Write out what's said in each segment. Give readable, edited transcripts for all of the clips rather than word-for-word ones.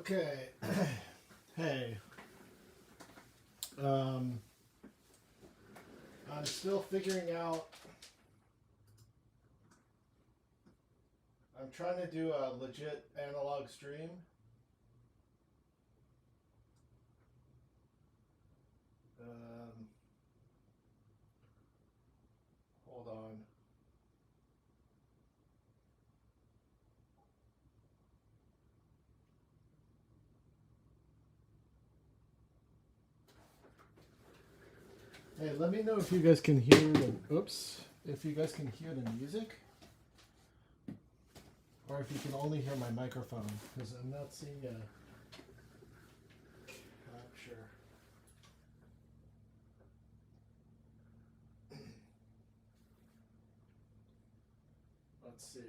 Okay. Hey. I'm still figuring out. I'm trying to do a legit analog stream. Hold on. Hey, let me know if you guys can hear the. Oops. If you guys can hear the music. Or if you can only hear my microphone, because I'm not seeing a capture. Let's see.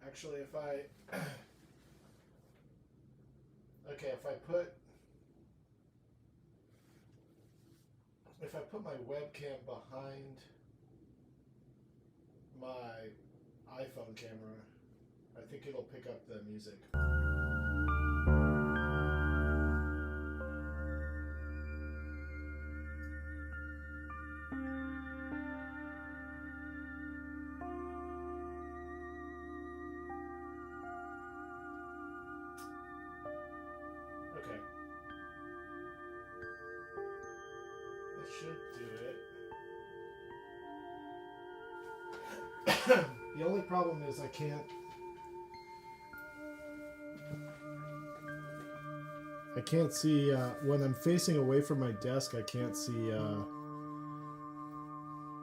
Actually, if I put my webcam behind my iPhone camera, I think it'll pick up the music. Okay. That should do it. The only problem is I can't see when I'm facing away from my desk. I can't see the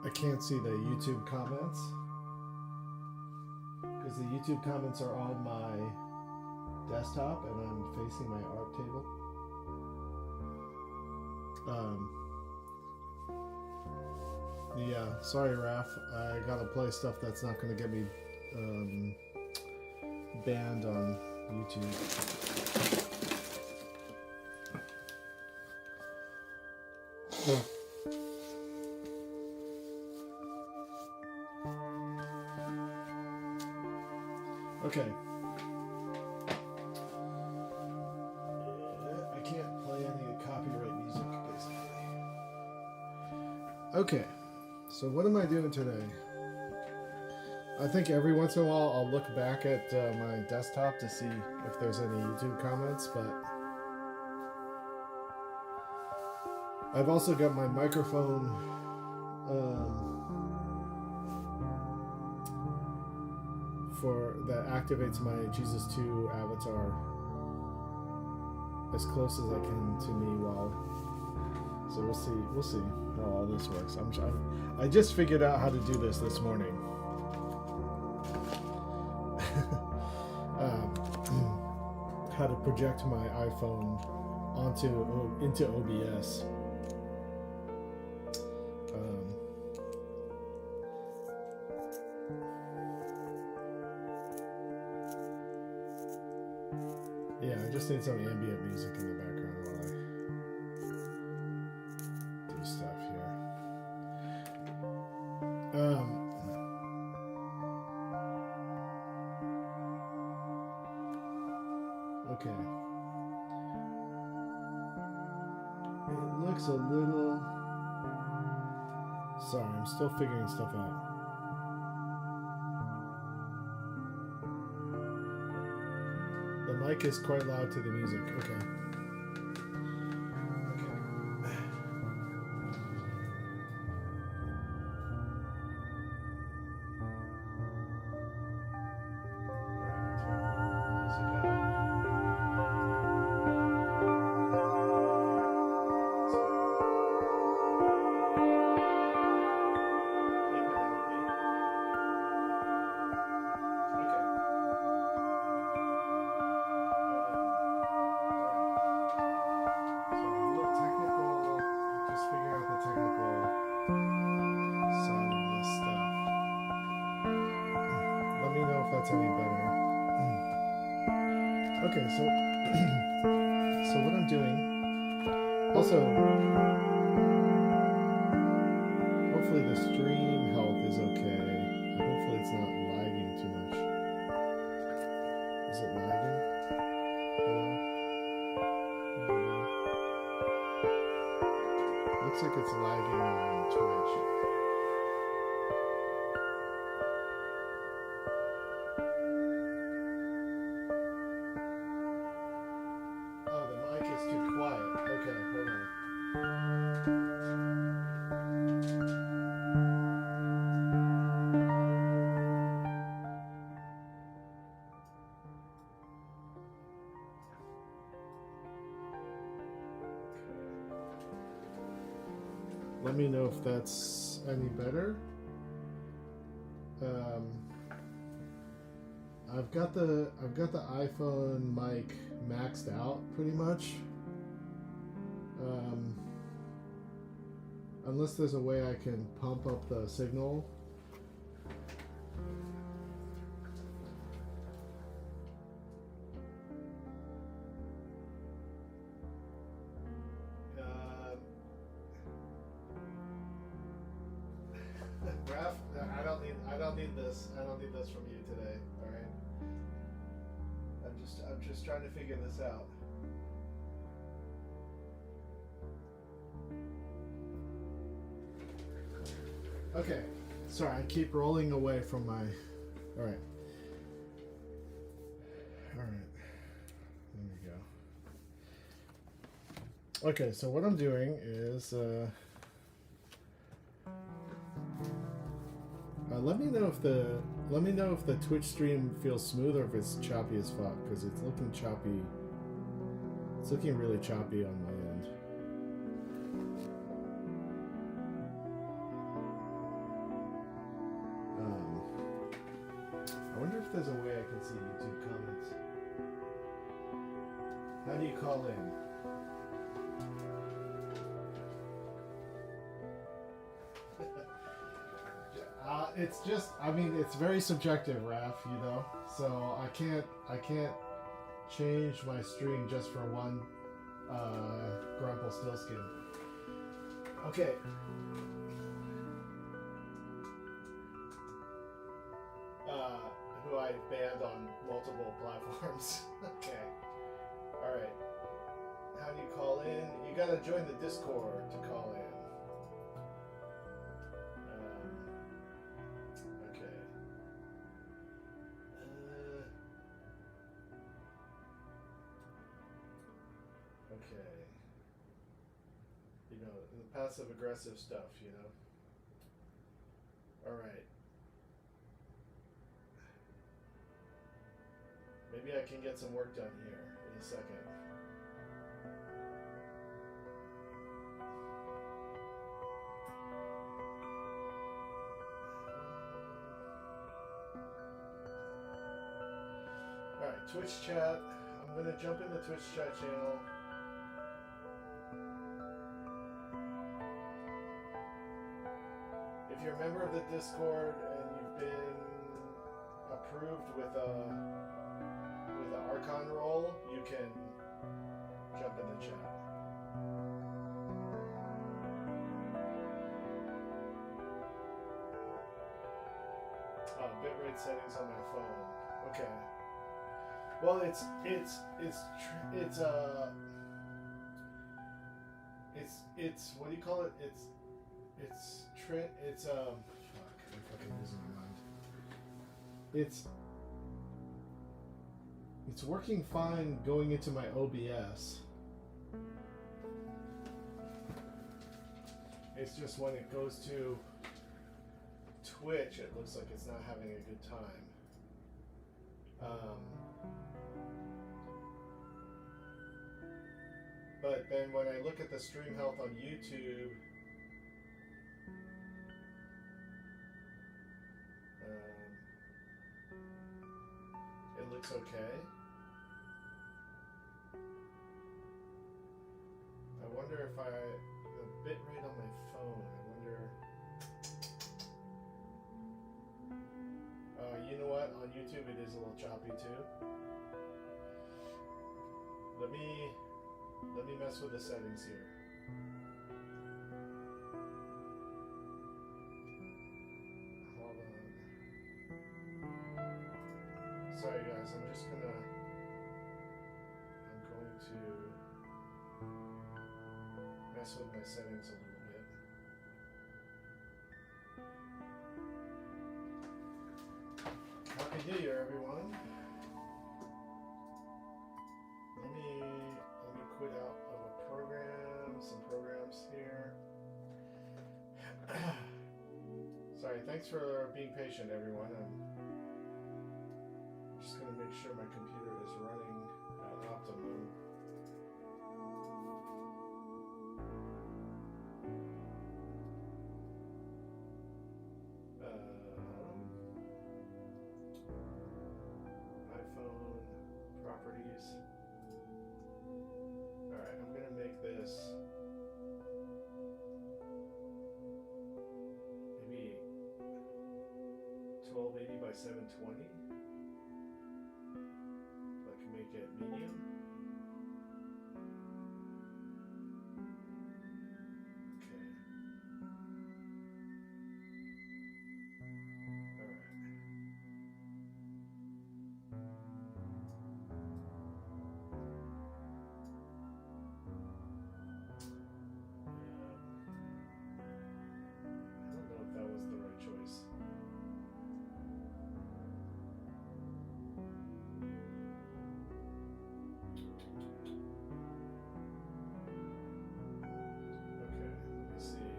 YouTube comments because the YouTube comments are on my desktop and I'm facing my art table. Yeah, sorry, Raph. I gotta play stuff that's not gonna get me banned on YouTube. Okay. I can't play any copyright music, basically. Okay. So what am I doing today? I think every once in a while I'll look back at my desktop to see if there's any YouTube comments, but I've also got my microphone that activates my Jesus 2 avatar as close as I can to me so we'll see how all this works. I just figured out how to do this morning. How to project my iPhone into OBS. Yeah, I just need some ambient music in the background while I do stuff here. Okay. It looks a little... Sorry, I'm still figuring stuff out. The mic is quite loud to the music. Okay. Any better. Okay, so what I'm doing also hopefully the stream health is okay. Hopefully it's not lagging too much. Is it lagging? Hello? Looks like it's lagging on Twitch. Oh, the mic is too quiet. Okay, hold on. Let me know if that's any better. I've got the iPhone mic maxed out pretty much. Unless there's a way I can pump up the signal. Raph, I don't need this. I don't need this from you today. All right. I'm just trying to figure this out. Okay. Sorry, I keep rolling away from my. All right. All right. There we go. Okay, so what I'm doing is. Let me know if the Twitch stream feels smooth or if it's choppy as fuck, because it's looking choppy. It's looking really choppy on my end. I wonder if there's a way I can see YouTube comments. How do you call in? It's just, I mean, it's very subjective, Raph, you know? So I can't change my stream just for one Grumpelstiltskin. Okay. Who I banned on multiple platforms. Okay. Alright. How do you call in? You gotta join the Discord to call in. Okay. You know, the passive aggressive stuff, you know? Alright. Maybe I can get some work done here in a second. Alright, Twitch chat. I'm gonna jump in the Twitch chat channel. If you're a member of the Discord and you've been approved with a Archon role, you can jump in the chat. Bitrate settings on my phone. Okay. Well, it's what do you call it? Fuck, I'm fucking losing my mind. It's working fine going into my OBS. It's just when it goes to Twitch, it looks like it's not having a good time. But then when I look at the stream health on YouTube, it looks okay. I wonder if the bit rate on my phone, you know what, on YouTube it is a little choppy too. Let me mess with the settings here. mess with my settings a little bit. Happy New Year, everyone. Let me quit out of a program, some programs here. Sorry, thanks for being patient, everyone. I'm just going to make sure my computer is running at optimum. iPhone properties. Alright, I'm going to make this maybe 1280 by 720. I can make it medium. Okay. Alright. I don't know if that was the right choice. Okay, let me see.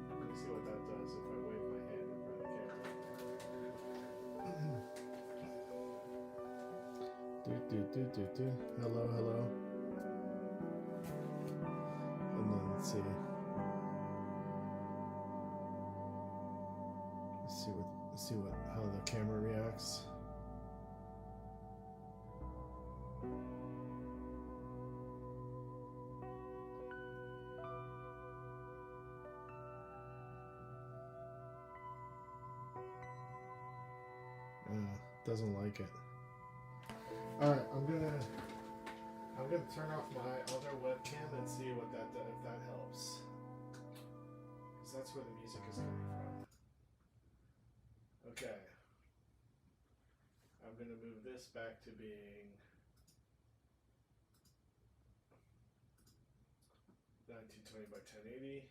Let me see what that does if I wave my hand in front of the camera. Hello, hello. And then let's see. Let's see how the camera reacts. Doesn't like it. All right, I'm gonna turn off my other webcam and see what if that helps, because that's where the music is coming from. Okay, I'm gonna move this back to being 1920 by 1080.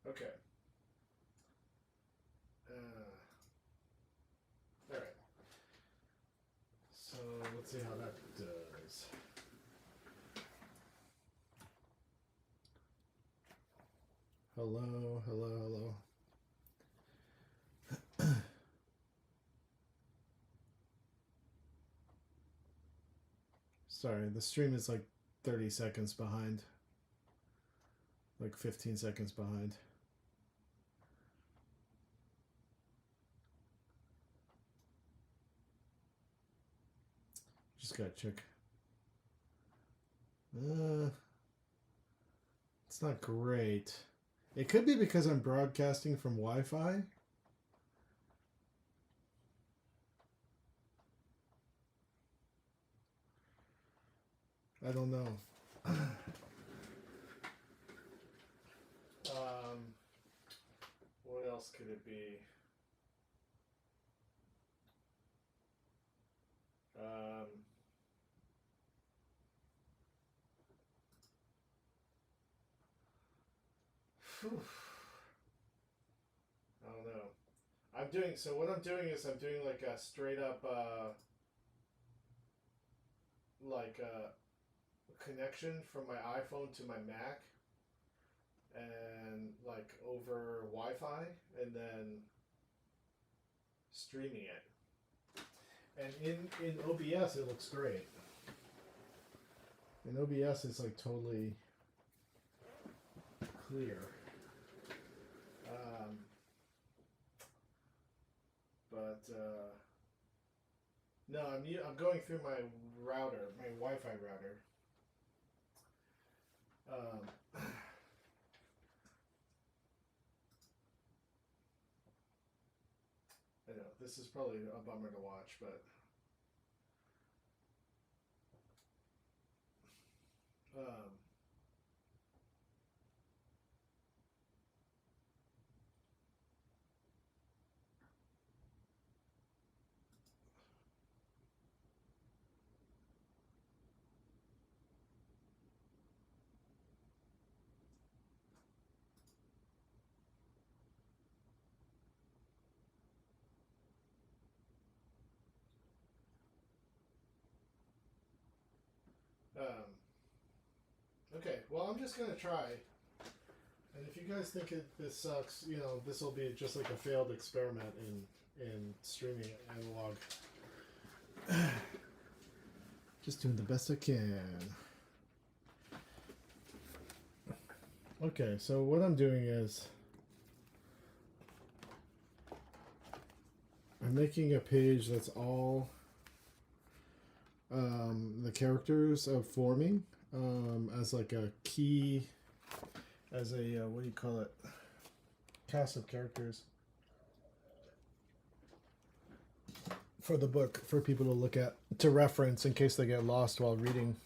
Okay. All right. So let's see how that does. Hello, hello, hello. Sorry, the stream is like 30 seconds behind. Like 15 seconds behind. Just gotta check. It's not great. It could be because I'm broadcasting from Wi-Fi. I don't know. What else could it be? I don't know. What I'm doing is I'm doing like a straight up connection from my iPhone to my Mac, and like over Wi-Fi, and then streaming it. And in OBS it looks great. In OBS it's like totally clear. But no, I'm going through my router, my Wi-Fi router. I know this is probably a bummer to watch, but um, okay. Well, I'm just gonna try. And if you guys think this sucks, you know, this will be just like a failed experiment in streaming analog. Just doing the best I can. Okay, so what I'm doing is I'm making a page that's all the characters of forming as like a key, as a what do you call it? Cast of characters for the book for people to look at, to reference in case they get lost while reading.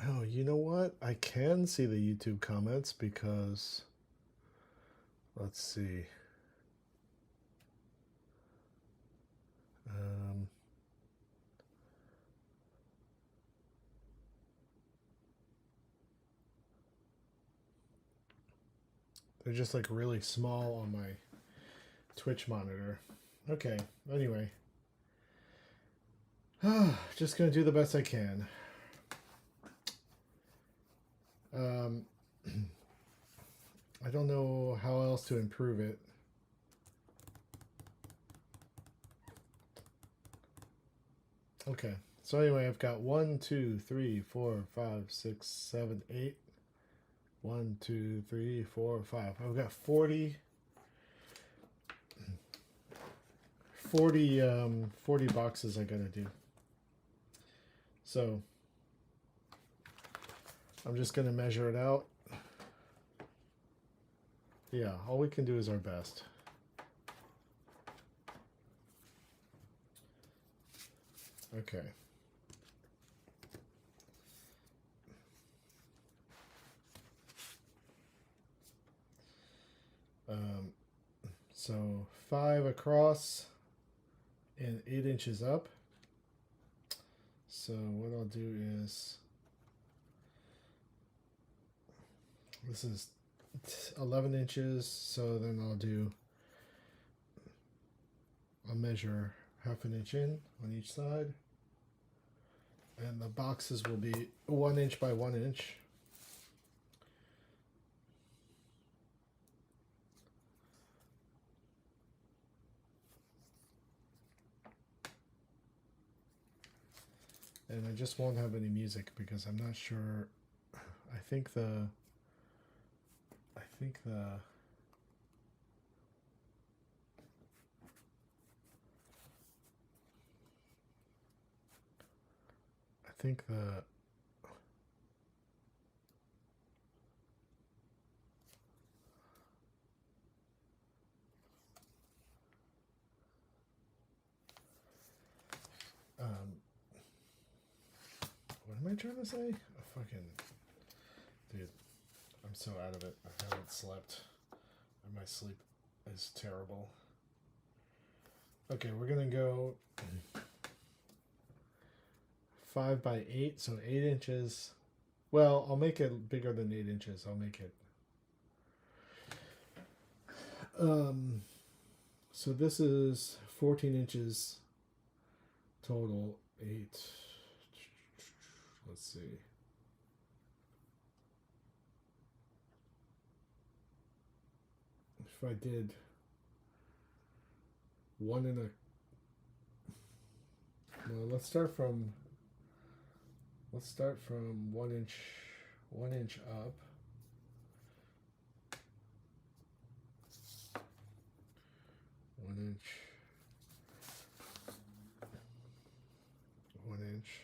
Oh, you know what? I can see the YouTube comments because, let's see. They're just like really small on my Twitch monitor. Okay, anyway. Just gonna do the best I can. I don't know how else to improve it. Okay, so anyway, I've got 1, 2, 3, 4, 5, 6, 7, 8. 1, 2, 3, 4, 5. I've got 40 boxes I gotta do. So I'm just gonna measure it out. Yeah, all we can do is our best. Okay. So 5 across and 8 inches up. So what I'll do is, this is 11 inches, so then I'll measure half an inch in on each side, and the boxes will be 1 inch by 1 inch. And I just won't have any music because I'm not sure. I think the what am I trying to say? Fucking dude, I'm so out of it. I haven't slept, and my sleep is terrible. Okay, we're gonna go 5 by 8, so 8 inches. Well, I'll make it bigger than 8 inches. I'll make it. So this is 14 inches total. 8. Let's see. If I did 1 and Well, let's start from 1 inch, 1 inch up. One inch, 1 inch.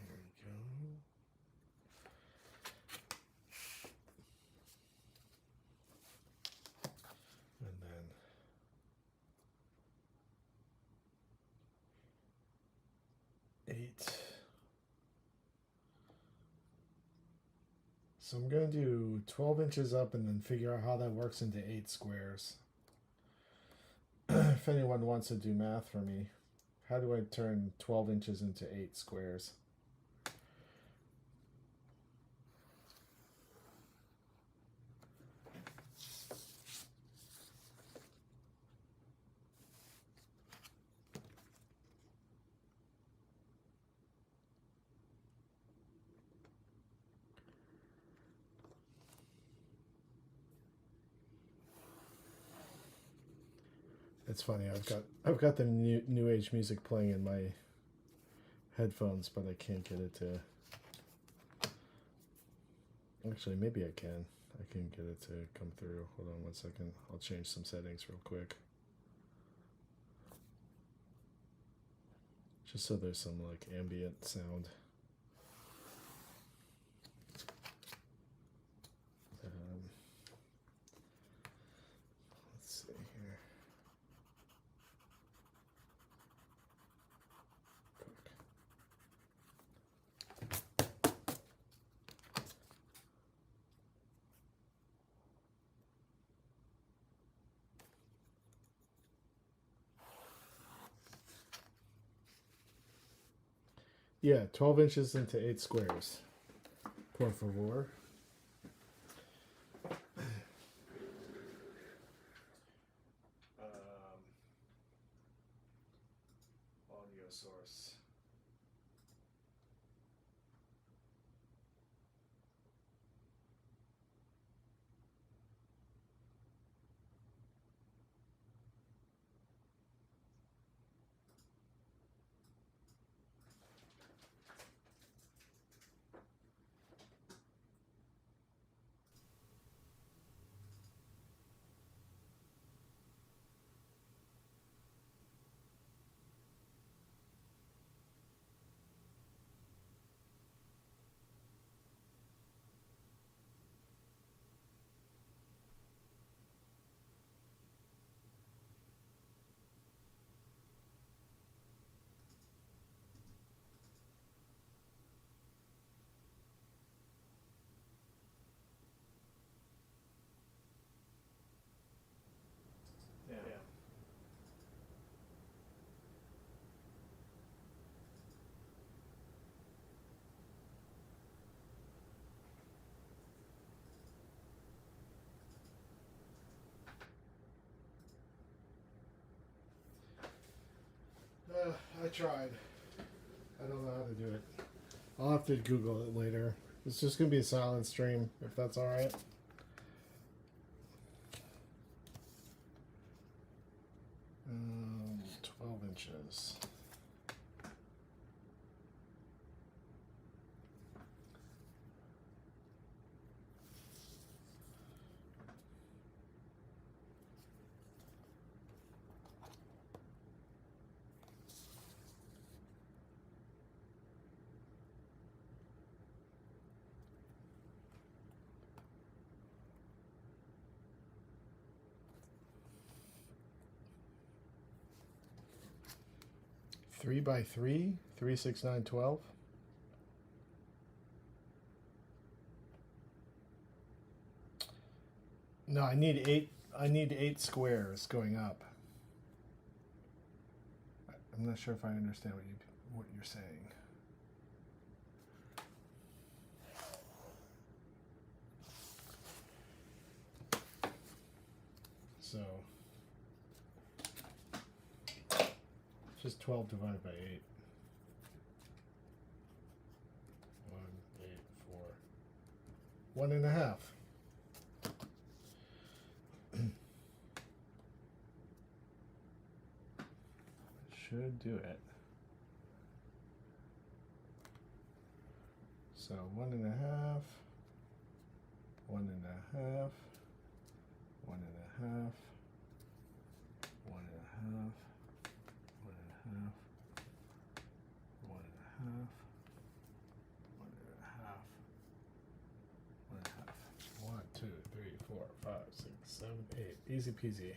Here we go. And then eight. So I'm going to do 12 inches up and then figure out how that works into 8 squares. If anyone wants to do math for me, how do I turn 12 inches into 8 squares? It's funny. I've got the new age music playing in my headphones, but I can't get it to. Actually, maybe I can. I can get it to come through. Hold on 1 second. I'll change some settings real quick. Just so there's some like ambient sound. Let's see here. Yeah, 12 inches into 8 squares. Por favor. Audio source. I tried. I don't know how to do it. I'll have to Google it later. It's just going to be a silent stream, if that's alright. 12 inches. Three by 3, 3, 6, 9, 12. No, I need 8. I need 8 squares going up. I'm not sure if I understand what you're saying. So just 12 divided by 8. 1, 8, 4. 1.5. Should do it. So 1.5, 1.5, 1.5, 1.5, 1.5, 1.5, 1.5, 1.5. 1, 2, 3, 4, 5, 6, 7, 8. Easy peasy.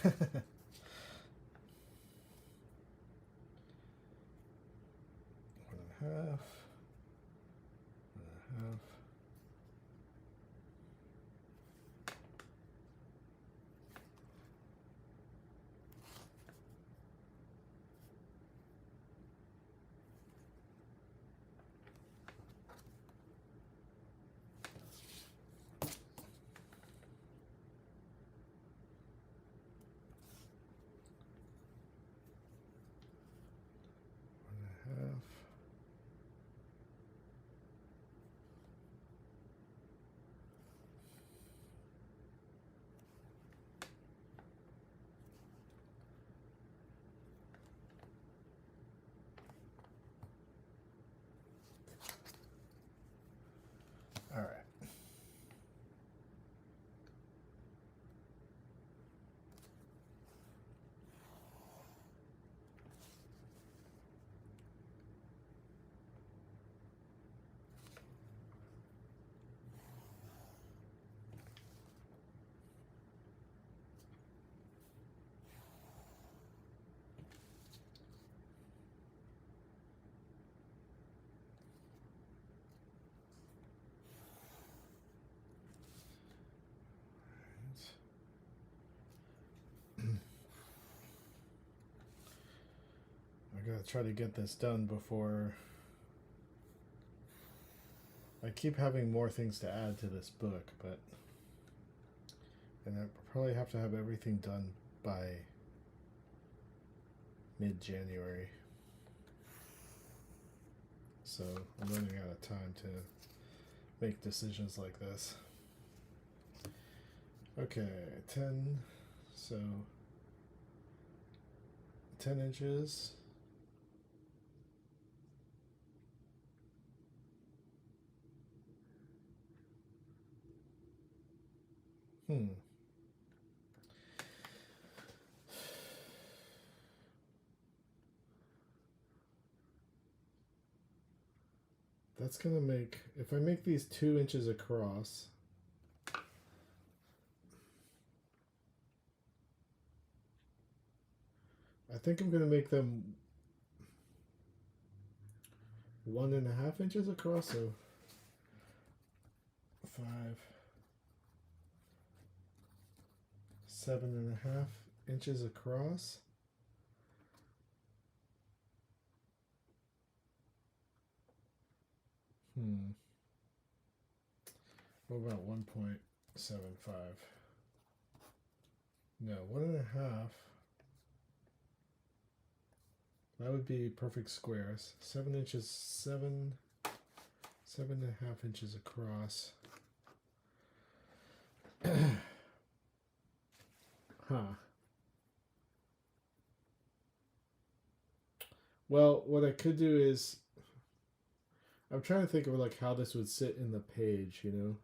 1.5. 1.5. All right. I gotta try to get this done before I keep having more things to add to this book, and I probably have to have everything done by mid-January. So I'm running out of time to make decisions like this. Okay, 10, so 10 inches. That's gonna make, if I make these 2 inches across, I think I'm gonna make them 1.5 inches across, so 5, 7.5 inches across. What about 1.75? No, 1.5. That would be perfect squares. 7 inches, 7.5 inches across. Huh. Well, what I could do is, I'm trying to think of like how this would sit in the page, you know?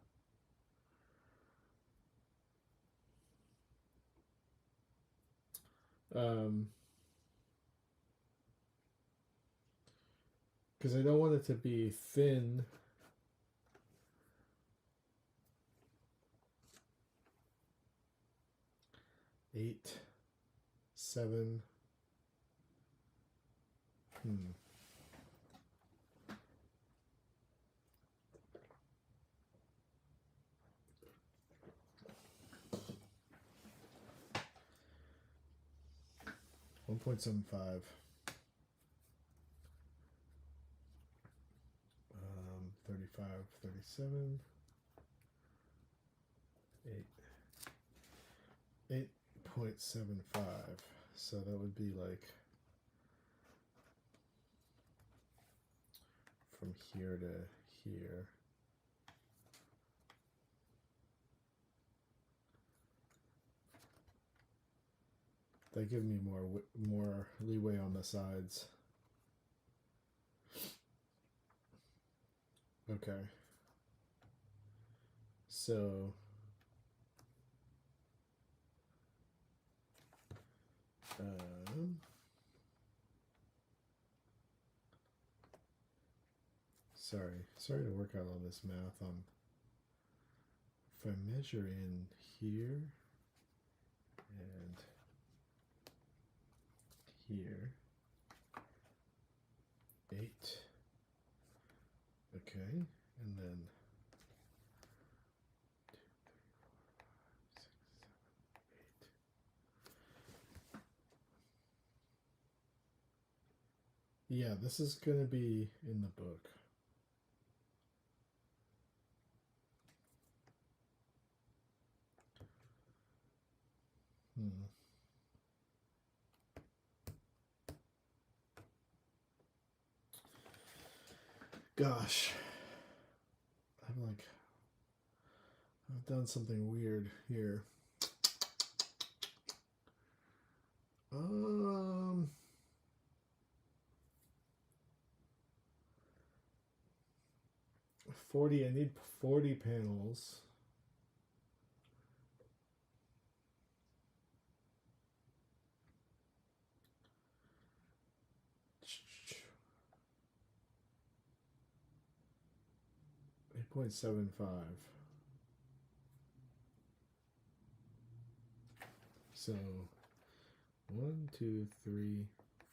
Because I don't want it to be thin. Eight, 7. 1.75. 35, 37. 8. 8.75. So that would be like from here to here. They give me more leeway on the sides. Okay. So sorry to work out all this math. If I measure in here and here, 8, okay, and then 2, 3, 4, 5, 6, 7, 8. Yeah, this is going to be in the book. Gosh, I've done something weird here. 40. I need 40 panels. .75. So 1, 2, 3,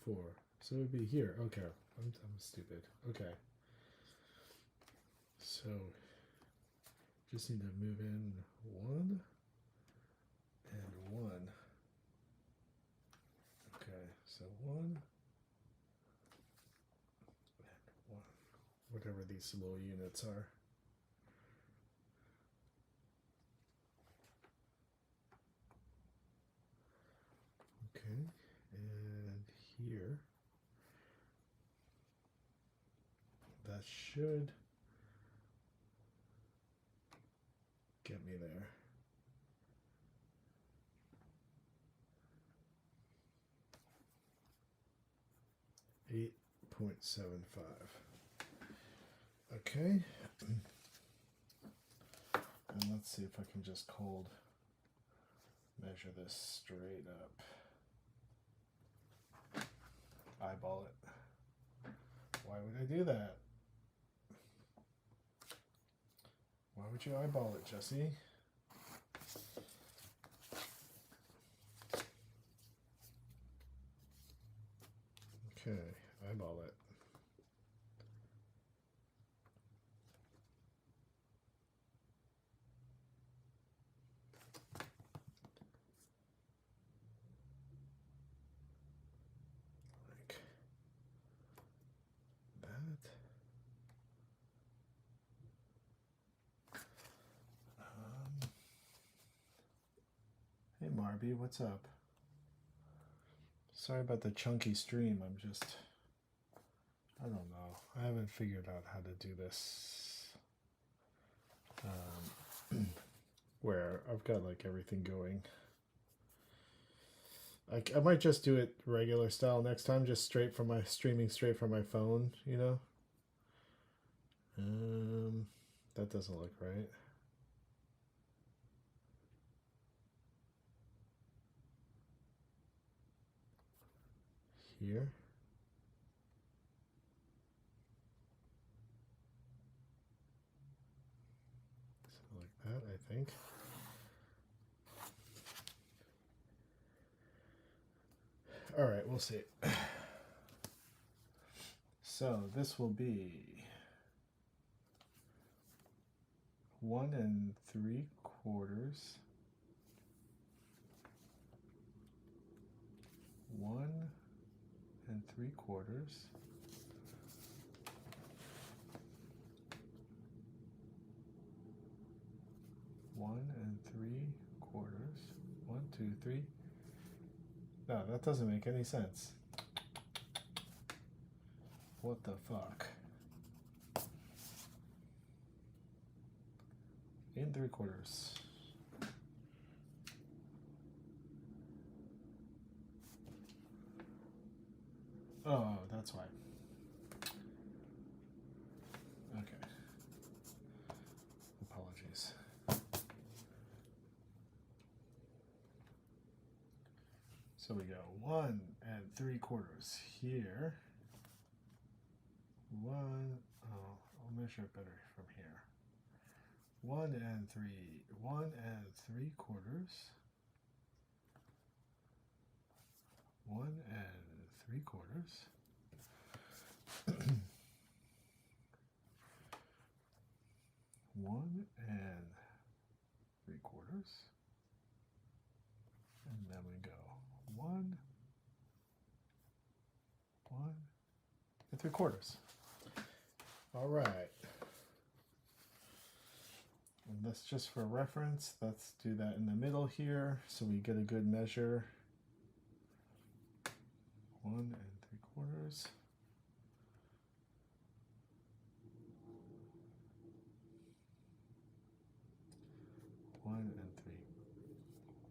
4. So it would be here. Okay, I'm stupid. Okay. So just need to move in 1 and 1. Okay, so 1 and 1. Whatever these little units are. Okay, and here, that should get me there. 8.75. Okay, and let's see if I can just cold measure this straight up. Eyeball it. Why would I do that? Why would you eyeball it, Jesse? Okay, eyeball it. Like that. Hey Marby, what's up? Sorry about the chunky stream. I don't know. I haven't figured out how to do this. Where I've got like everything going. I might just do it regular style next time, just streaming straight from my phone, you know? That doesn't look right. Here. So like that, I think. All right, we'll see. So this will be 1 3/4, 1 3/4, 1 3/4, 1, 2, 3, No, that doesn't make any sense. What the fuck? In 3/4. Oh, that's why. Okay. Apologies. So we go 1 3/4 here. 1, oh, I'll measure it better from here. 1 3/4. 1 3/4. 1 3/4. 1 3/4. And then we go 1 3/4. All right. And that's just for reference. Let's do that in the middle here so we get a good measure. 1 3/4. 1 3/4.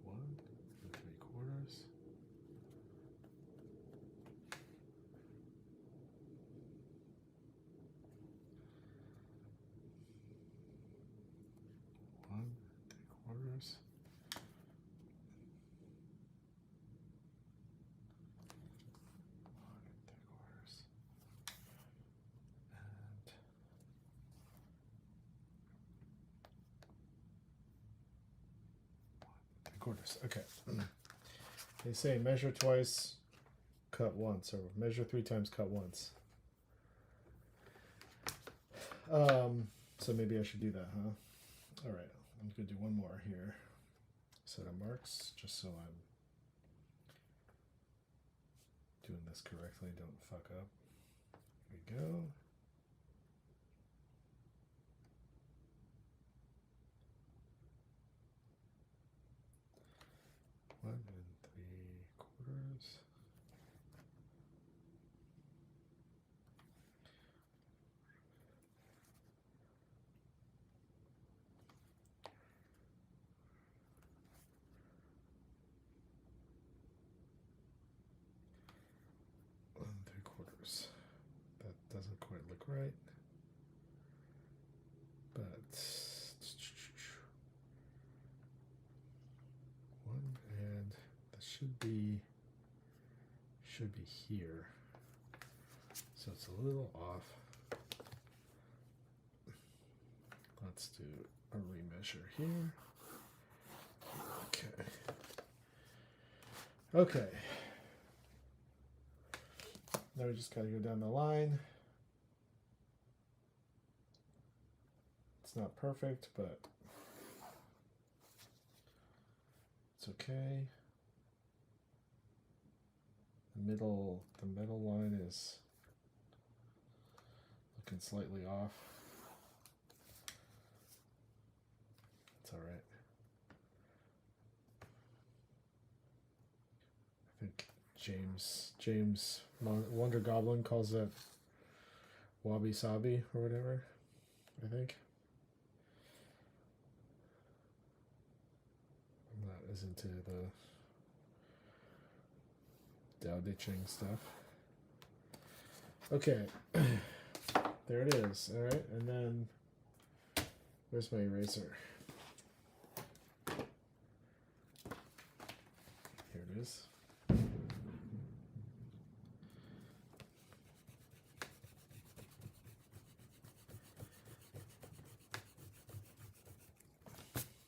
1 3/4. 3/4. Okay. They say measure twice, cut once, or measure 3 times, cut once. So maybe I should do that, huh? All right, I'm gonna do one more here. Set of marks, just so I'm doing this correctly. Don't fuck up. Here we go. 1 3/4. 1 3/4. That doesn't quite look right, but 1 and that should be here. So it's a little off. Let's do a remeasure here. Okay. Okay. Now we just gotta go down the line. It's not perfect, but it's okay. The middle line is looking slightly off. It's all right. I think James Wonder Goblin calls it wabi sabi or whatever, I think. I'm not as into the Dao De Ching stuff. Okay, there it is. All right, and then where's my eraser? Here it is.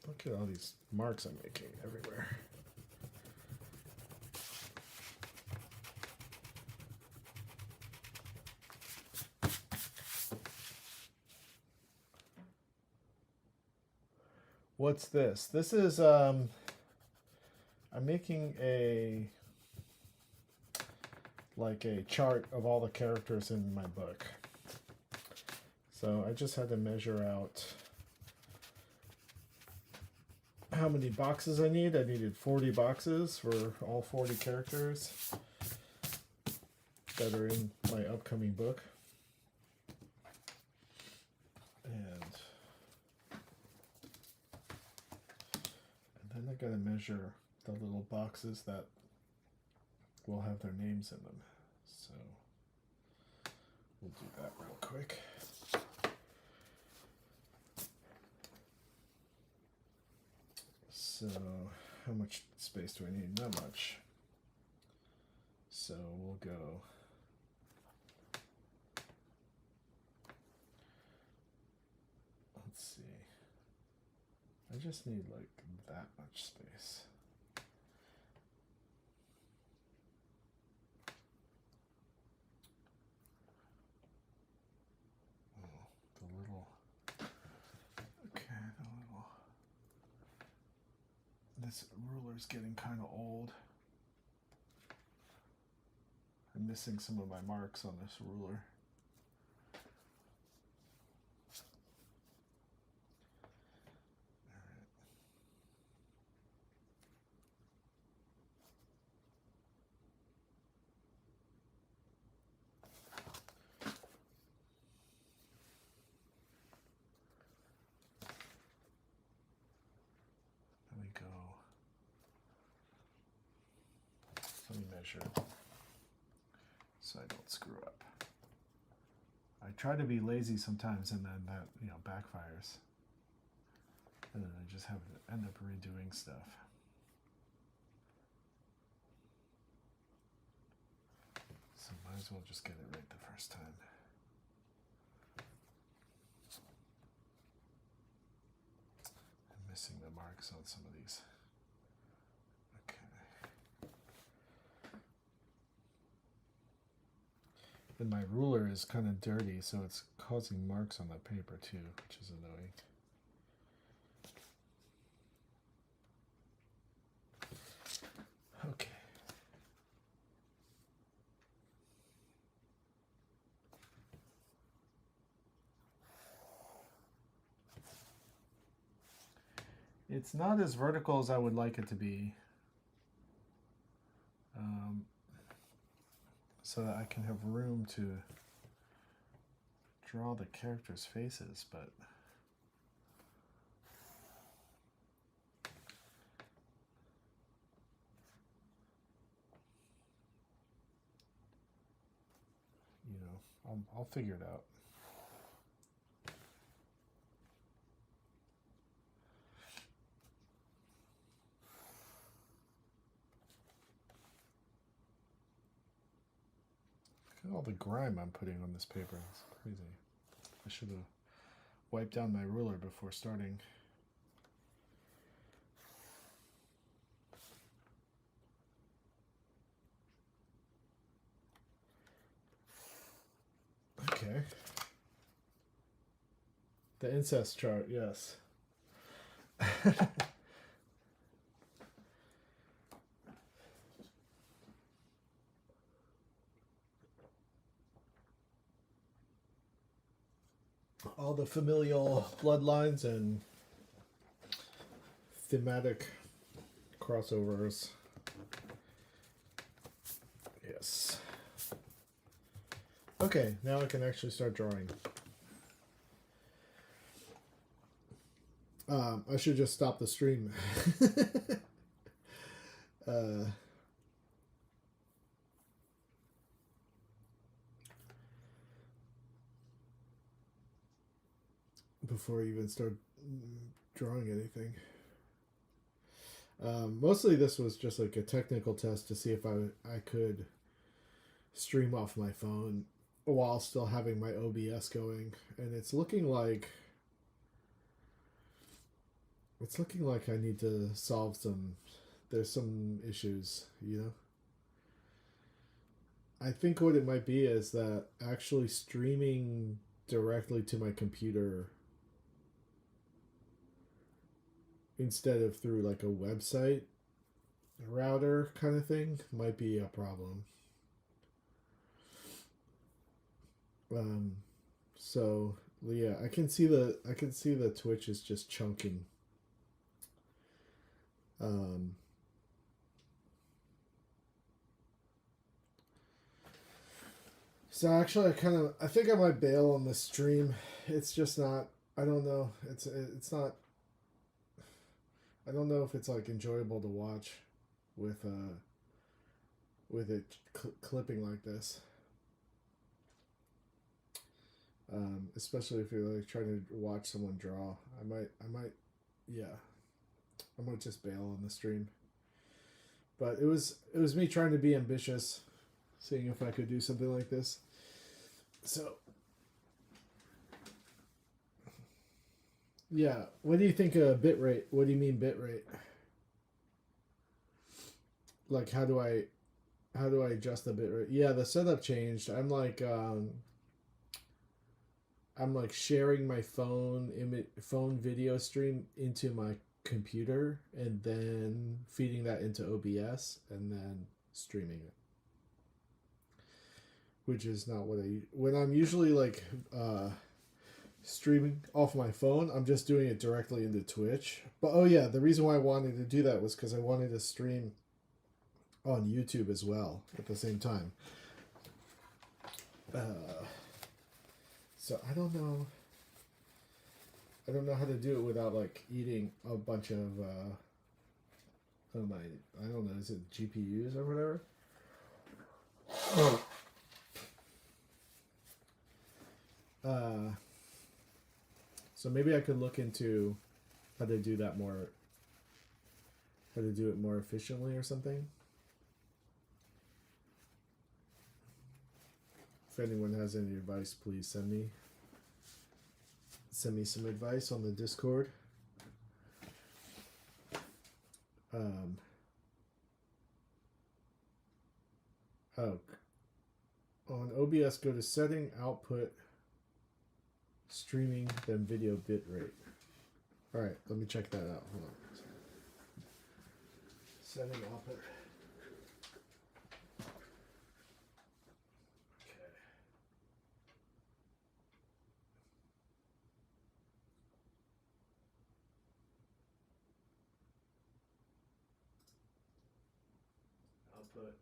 Look at all these marks I'm making everywhere. What's this? This is I'm making a chart of all the characters in my book. So I just had to measure out how many boxes I need. I needed 40 boxes for all 40 characters that are in my upcoming book. And then I gotta measure the little boxes that will have their names in them. So we'll do that real quick. So how much space do I need? Not much. So we'll go let's see. I just need like that much space. Oh, the little, okay, the little, this ruler's getting kind of old. I'm missing some of my marks on this ruler. Let me measure so I don't screw up. I try to be lazy sometimes and then that, backfires. And then I just have to end up redoing stuff. So might as well just get it right the first time. I'm missing the marks on some of these. And my ruler is kind of dirty, so it's causing marks on the paper too, which is annoying. Okay. It's not as vertical as I would like it to be. So that I can have room to draw the characters' faces, but I'll figure it out. Look at all the grime I'm putting on this paper. It's crazy. I should have wiped down my ruler before starting. Okay. The incest chart, yes. All the familial bloodlines and thematic crossovers. Yes. Okay, now I can actually start drawing. I should just stop the stream. Before I even start drawing anything. Mostly this was just like a technical test to see if I could stream off my phone while still having my OBS going, and it's looking like I need to solve there's some issues, I think what it might be is that actually streaming directly to my computer instead of through like a website router kind of thing might be a problem. So yeah, I can see the Twitch is just chunking. Um, so actually, I think I might bail on this stream. It's just not. I don't know. It's not. I don't know if it's like enjoyable to watch with it clipping like this. Especially if you're like trying to watch someone draw. Yeah, I might just bail on the stream. But it was me trying to be ambitious, seeing if I could do something like this. So, yeah, what do you think of bitrate? What do you mean bitrate? Like, how do I adjust the bitrate? Yeah, the setup changed. I'm like sharing my phone video stream into my computer and then feeding that into OBS and then streaming it. Which is not what when I'm usually like streaming off my phone, I'm just doing it directly into Twitch. But oh yeah, the reason why I wanted to do that was because I wanted to stream on YouTube as well at the same time. So I don't know how to do it without like eating a bunch of I don't know, is it GPUs or whatever? So maybe I could look into how to do it more efficiently or something. If anyone has any advice, please send me some advice on the Discord. On OBS, go to setting, output, streaming, then video bitrate. All right, let me check that out. Hold on. Setting, output. Okay. Output.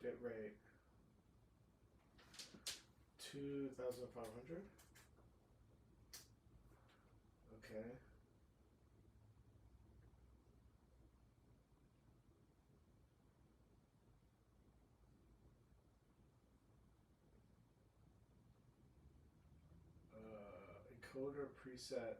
Bitrate 2,500. Okay. Encoder preset.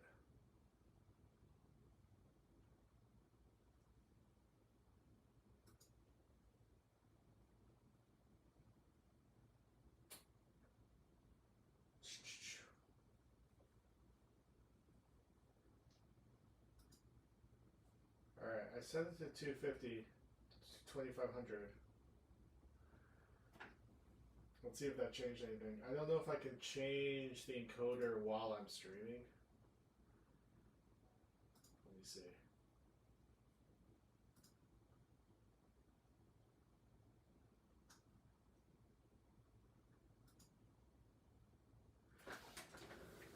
Alright, I set it to 250, 2,500. Let's see if that changed anything. I don't know if I can change the encoder while I'm streaming. Let me see.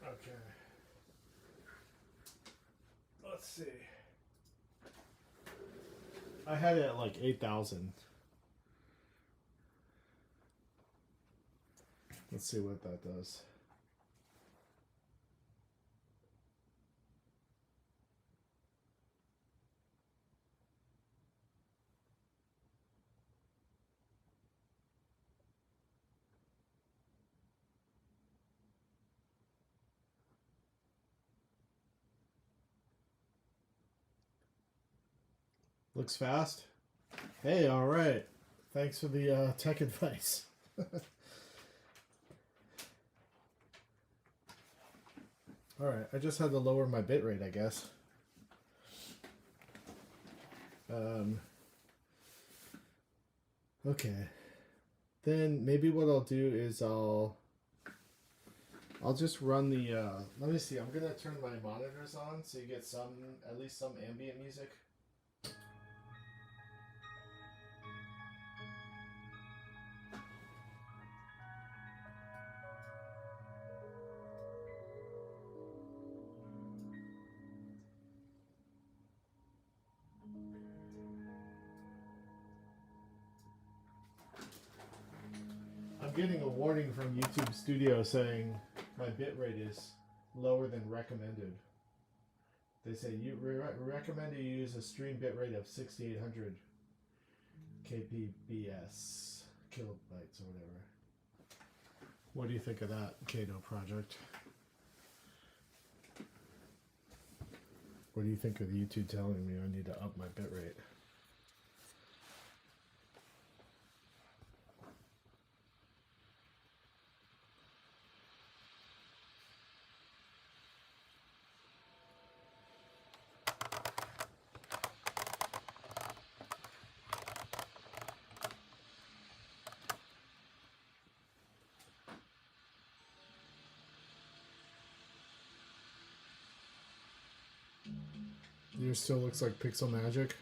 Okay. Let's see. I had it at like 8,000. Let's see what that does. Looks fast. Hey, all right. Thanks for the tech advice. All right, I just had to lower my bitrate, I guess. Okay. Then maybe what I'll do is I'll just run the let me see. I'm gonna turn my monitors on so you get at least some ambient music. getting a warning from YouTube Studio saying my bitrate is lower than recommended. They say you recommend you use a stream bitrate of 6800 kbps, kilobytes or whatever. What do you think of that, Kato project? What do you think of YouTube telling me I need to up my bitrate? Yours still looks like Pixel Magic.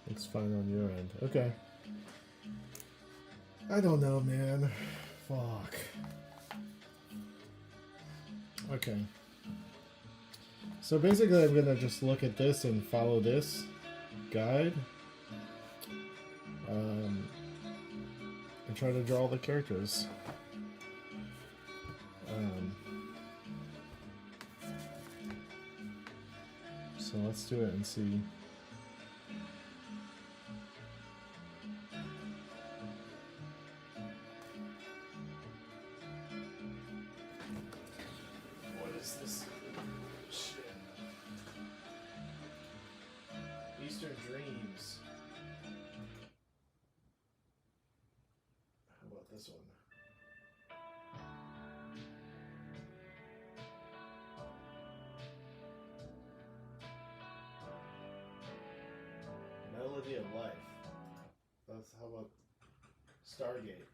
Looks fine on your end. Okay. I don't know, man. Fuck. Okay. So basically I'm gonna just look at this and follow this guide. And try to draw the characters. So let's do it and see. Eastern Dreams. How about this one? Melody of Life. That's how about Stargate?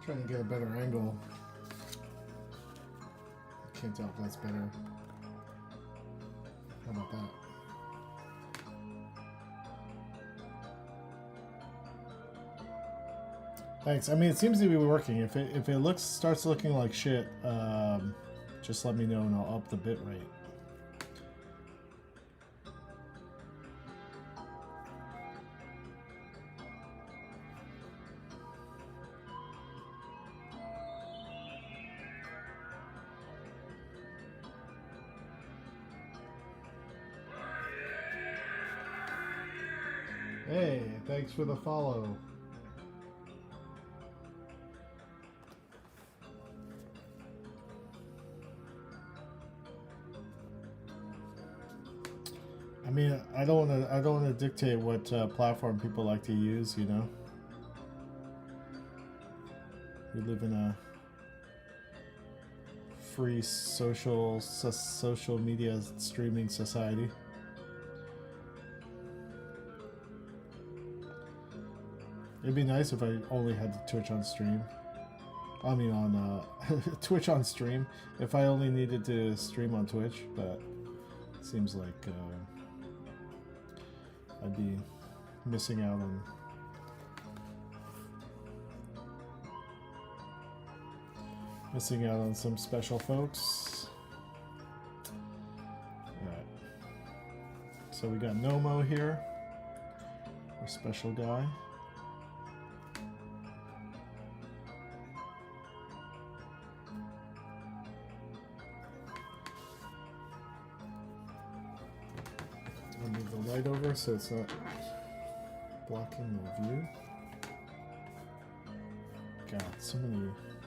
Trying to get a better angle. Can't tell if that's better. How about that? Thanks. I mean, it seems to be working. If it starts looking like shit, just let me know and I'll up the bit rate. Hey, thanks for the follow. I mean, I don't want to dictate what platform people like to use, you know. We live in a free social media streaming society. It'd be nice if I only had Twitch on stream. I mean on Twitch on stream. If I only needed to stream on Twitch, but Seems like I'd be missing out on some special folks. Alright. So we got Nomo here, our special guy. I'll move the light over so it's not blocking the view. God,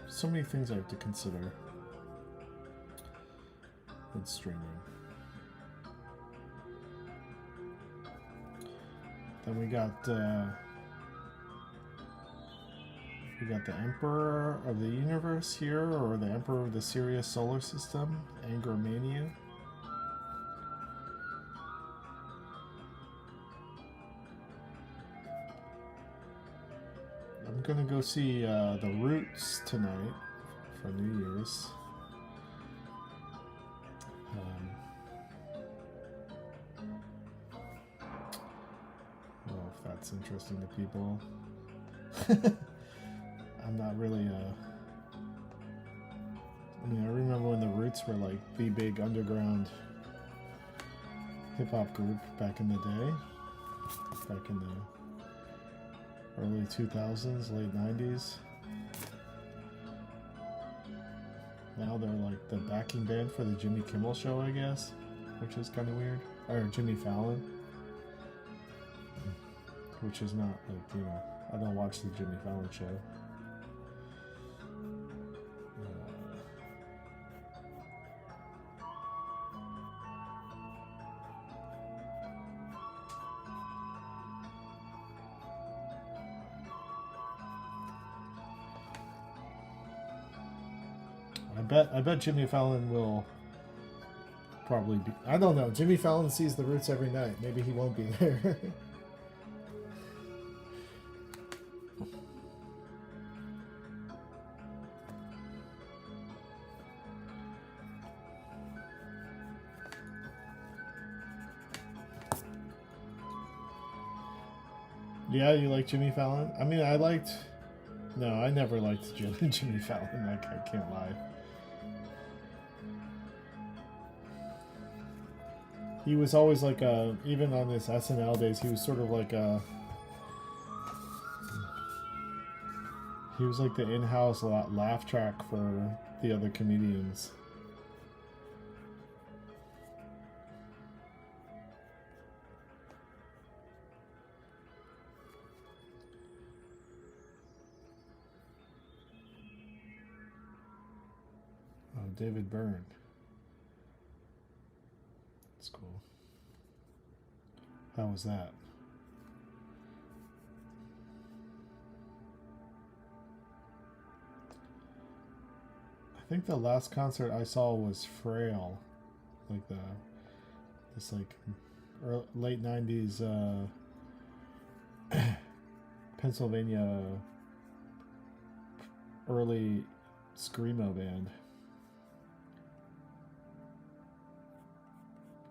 so many things I have to consider in streaming. Then we got the Emperor of the Universe here, or the Emperor of the Sirius Solar System, Angermania. I'm gonna go see the Roots tonight for New Year's. Well, if that's interesting to people. I'm not really I mean, I remember when the Roots were like the big underground hip-hop group back in the day. Back in the early 2000s, late 90s. Now they're like the backing band for the Jimmy Kimmel Show, I guess, which is kind of weird. Or Jimmy Fallon, which is not like, you know, I don't watch the Jimmy Fallon Show. I bet Jimmy Fallon will probably be. I don't know. Jimmy Fallon sees the Roots every night. Maybe he won't be there. Yeah, you like Jimmy Fallon? I mean, No, I never liked Jimmy Fallon. Like, I can't lie. He was always like even on his SNL days, he was sort of like he was like the in-house laugh track for the other comedians. Oh, David Byrne. That's cool. How was that? I think the last concert I saw was Frail, like this like late 90s Pennsylvania early screamo band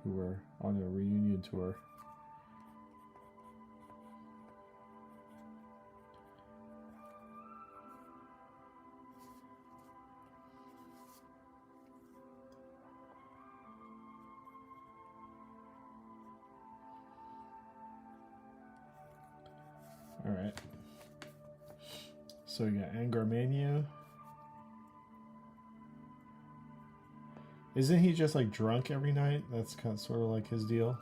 who were on a reunion tour. All right. So you got Angermania. Isn't he just like drunk every night? That's kind of sort of like his deal.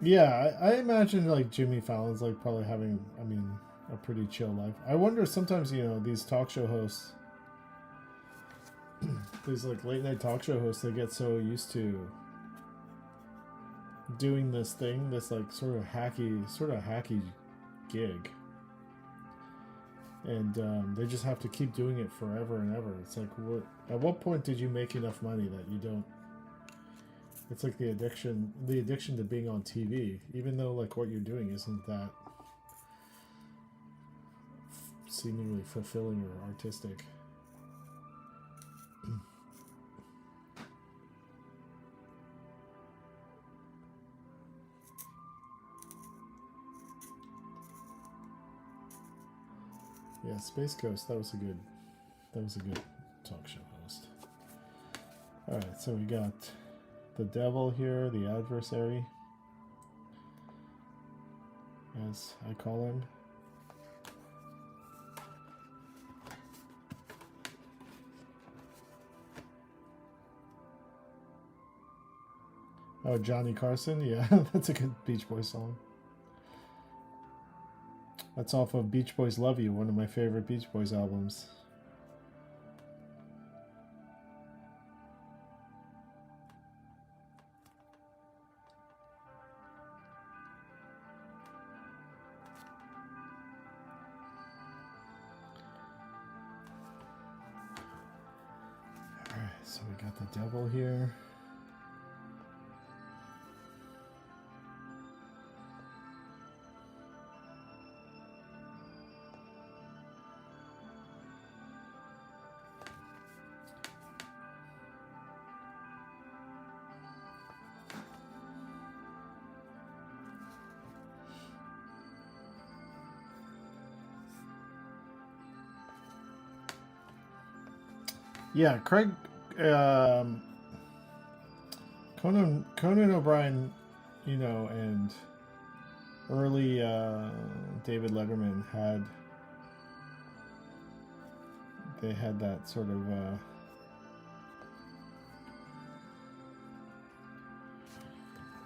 Yeah, I imagine like Jimmy Fallon's like probably having, I mean, a pretty chill life. I wonder sometimes, these talk show hosts, these like late night talk show hosts, they get so used to doing this thing, this like sort of hacky gig, and they just have to keep doing it forever and ever. It's like, at what point did you make enough money that you don't? It's like the addiction to being on TV, even though like what you're doing isn't that seemingly fulfilling or artistic. Yeah, Space Ghost. That was a good talk show host. All right, so we got the devil here, the adversary, as I call him. Oh, Johnny Carson. Yeah, that's a good Beach Boys song. That's off of Beach Boys Love You, one of my favorite Beach Boys albums. Alright, so we got the devil here. Yeah, Craig, Conan O'Brien, and early David Letterman had that sort of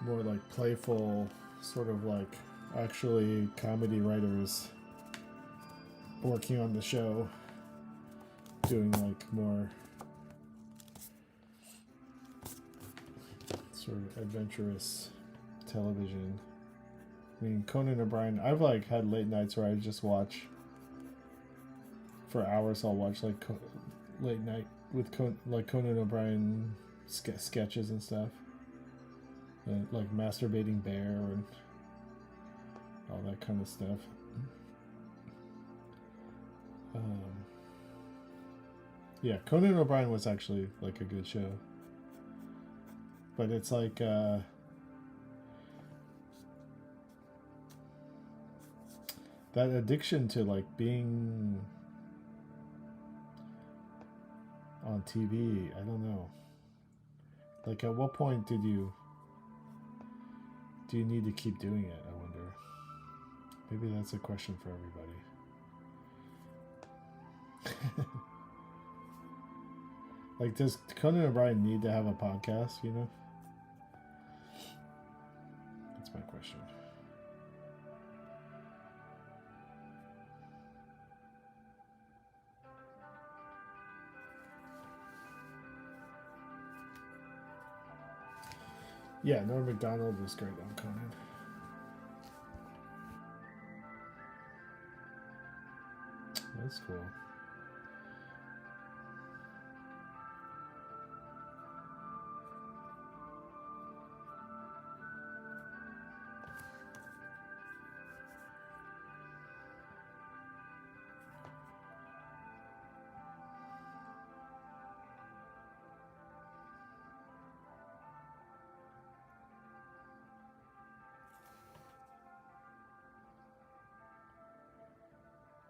more like playful, sort of like actually comedy writers working on the show, doing like more sort of adventurous television. I mean, Conan O'Brien, I've like had late nights where I just watch for hours. I'll watch like late night with Conan O'Brien sketches and stuff, like Masturbating Bear and all that kind of stuff. Yeah, Conan O'Brien was actually like a good show. But it's like that addiction to like being on TV, I don't know. Like at what point do you need to keep doing it, I wonder. Maybe that's a question for everybody. Like, does Conan O'Brien need to have a podcast, That's my question. Yeah, Norm Macdonald was great on Conan. That's cool.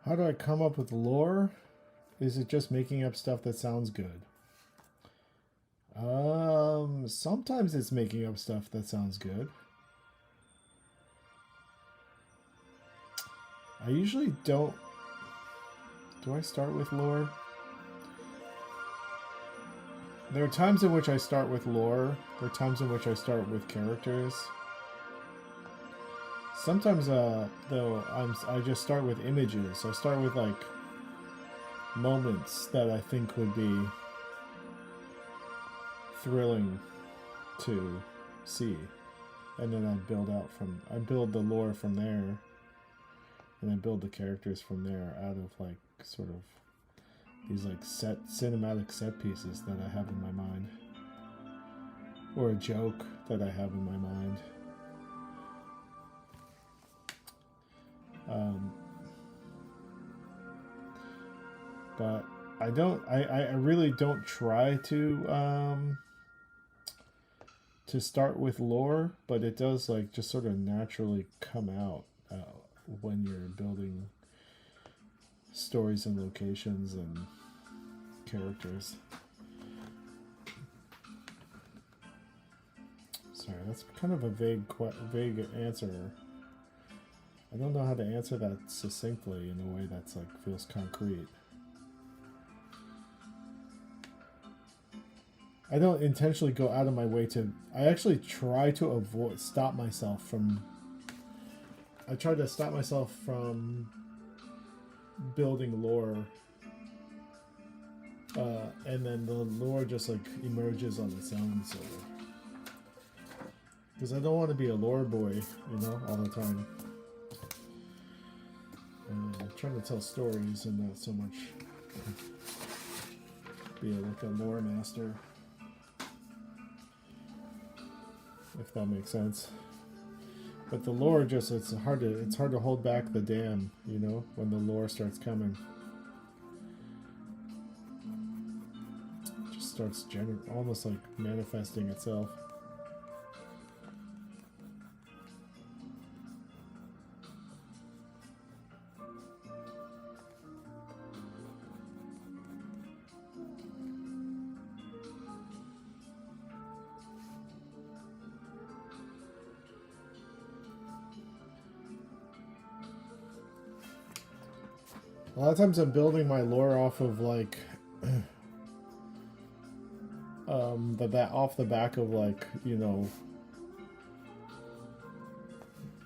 How do I come up with lore? Is it just making up stuff that sounds good? Sometimes it's making up stuff that sounds good. I usually don't. Do I start with lore? There are times in which I start with lore. There are times in which I start with characters. Sometimes, though, I just start with images. I start with like moments that I think would be thrilling to see, and then I build the lore from there, and I build the characters from there out of like sort of these like cinematic set pieces that I have in my mind, or a joke that I have in my mind. But I really don't try to start with lore, but it does like just sort of naturally come out when you're building stories and locations and characters. Sorry, that's kind of a vague answer. I don't know how to answer that succinctly in a way that's like feels concrete. I don't intentionally go out of my way to. I actually try to stop myself from building lore, and then the lore just like emerges on its own, sort of. Because I don't want to be a lore boy, all the time. I'm trying to tell stories and not so much be like a lore master. If that makes sense. But the lore it's hard to hold back the dam, when the lore starts coming. It just starts almost like manifesting itself. A lot of times I'm building my lore off of like off the back of like,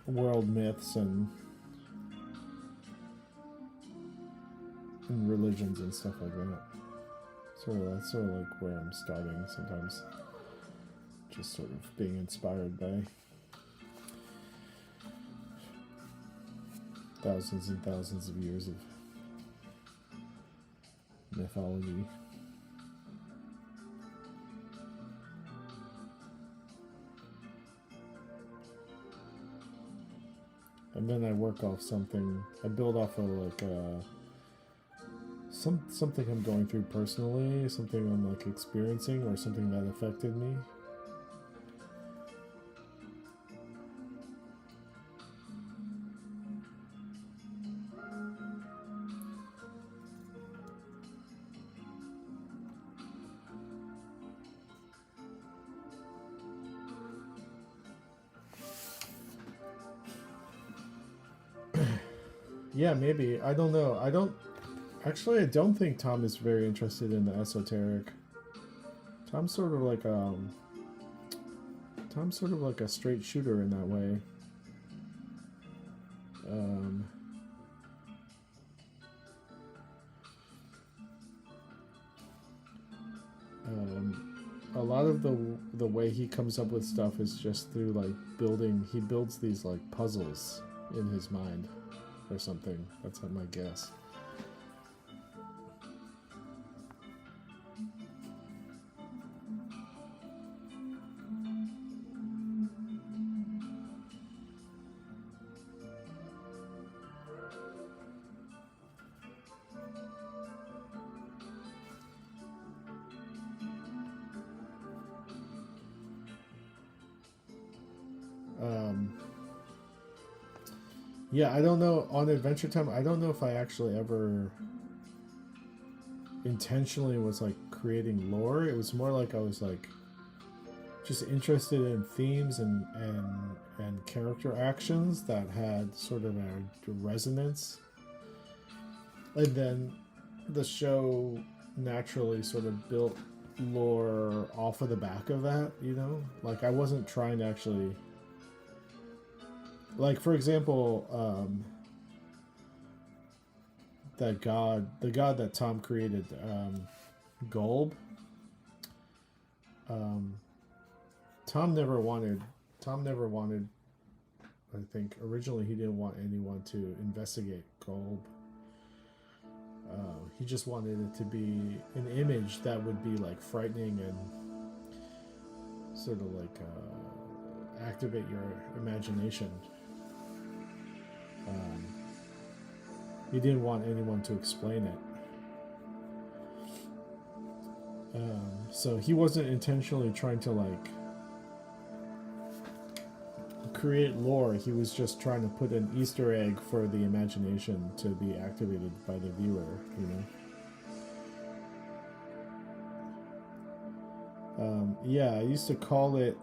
world myths and religions and stuff like that. That's sort of like where I'm starting sometimes. Just sort of being inspired by thousands and thousands of years of mythology. And then I work off something. I build off of like something I'm going through personally, something I'm like experiencing, or something that affected me. Yeah, maybe. I don't know. I don't think Tom is very interested in the esoteric. Tom's sort of like a straight shooter in that way. A lot of the way he comes up with stuff is just through like he builds these like puzzles in his mind or something. That's my guess. Yeah, I don't know. On Adventure Time, I don't know if I actually ever intentionally was like creating lore. It was more like I was like just interested in themes and character actions that had sort of a resonance. And then the show naturally sort of built lore off of the back of that, Like I wasn't trying to actually like for example, the god that Tom created, Golb. Um, Tom never wanted. Tom never wanted. I think originally he didn't want anyone to investigate Golb. He just wanted it to be an image that would be like frightening and sort of like activate your imagination. He didn't want anyone to explain it. So he wasn't intentionally trying to like create lore. He was just trying to put an Easter egg for the imagination to be activated by the viewer, you know. Yeah, I used to call it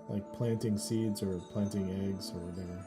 like planting seeds or planting eggs or whatever.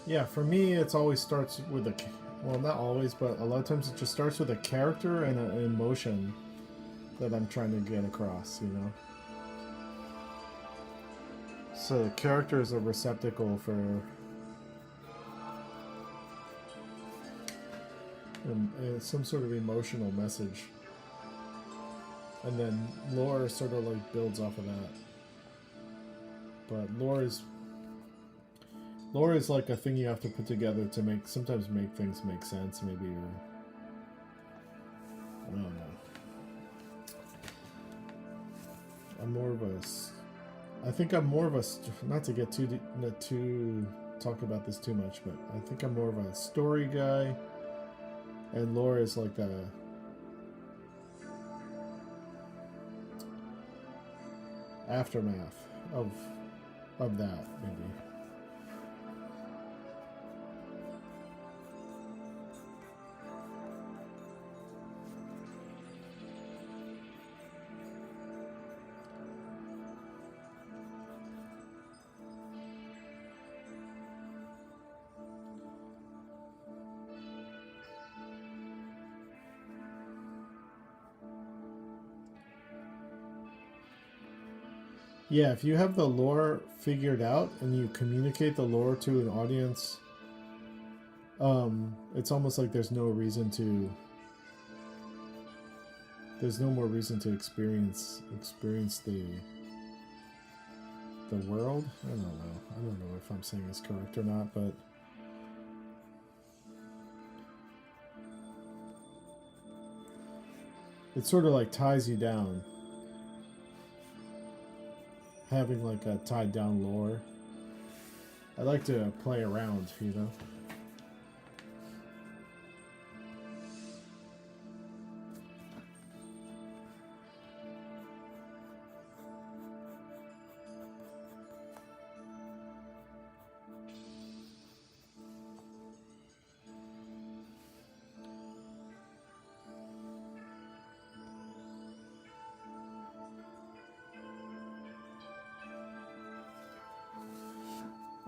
Yeah, for me, it's always starts with a, well, not always, but a lot of times it just starts with a character and an emotion that I'm trying to get across, you know? So the character is a receptacle for some sort of emotional message. And then lore sort of like builds off of that. But lore is like a thing you have to put together to sometimes make things make sense, maybe, or I don't know. I think I'm more of a, not to get too talk about this too much, but I think I'm more of a story guy, and lore is like a aftermath of that, maybe. Yeah, if you have the lore figured out and you communicate the lore to an audience, it's almost like there's no more reason to experience the world. I don't know if I'm saying this correct or not, but it sort of like ties you down. Having like a tied down lore. I like to play around, you know?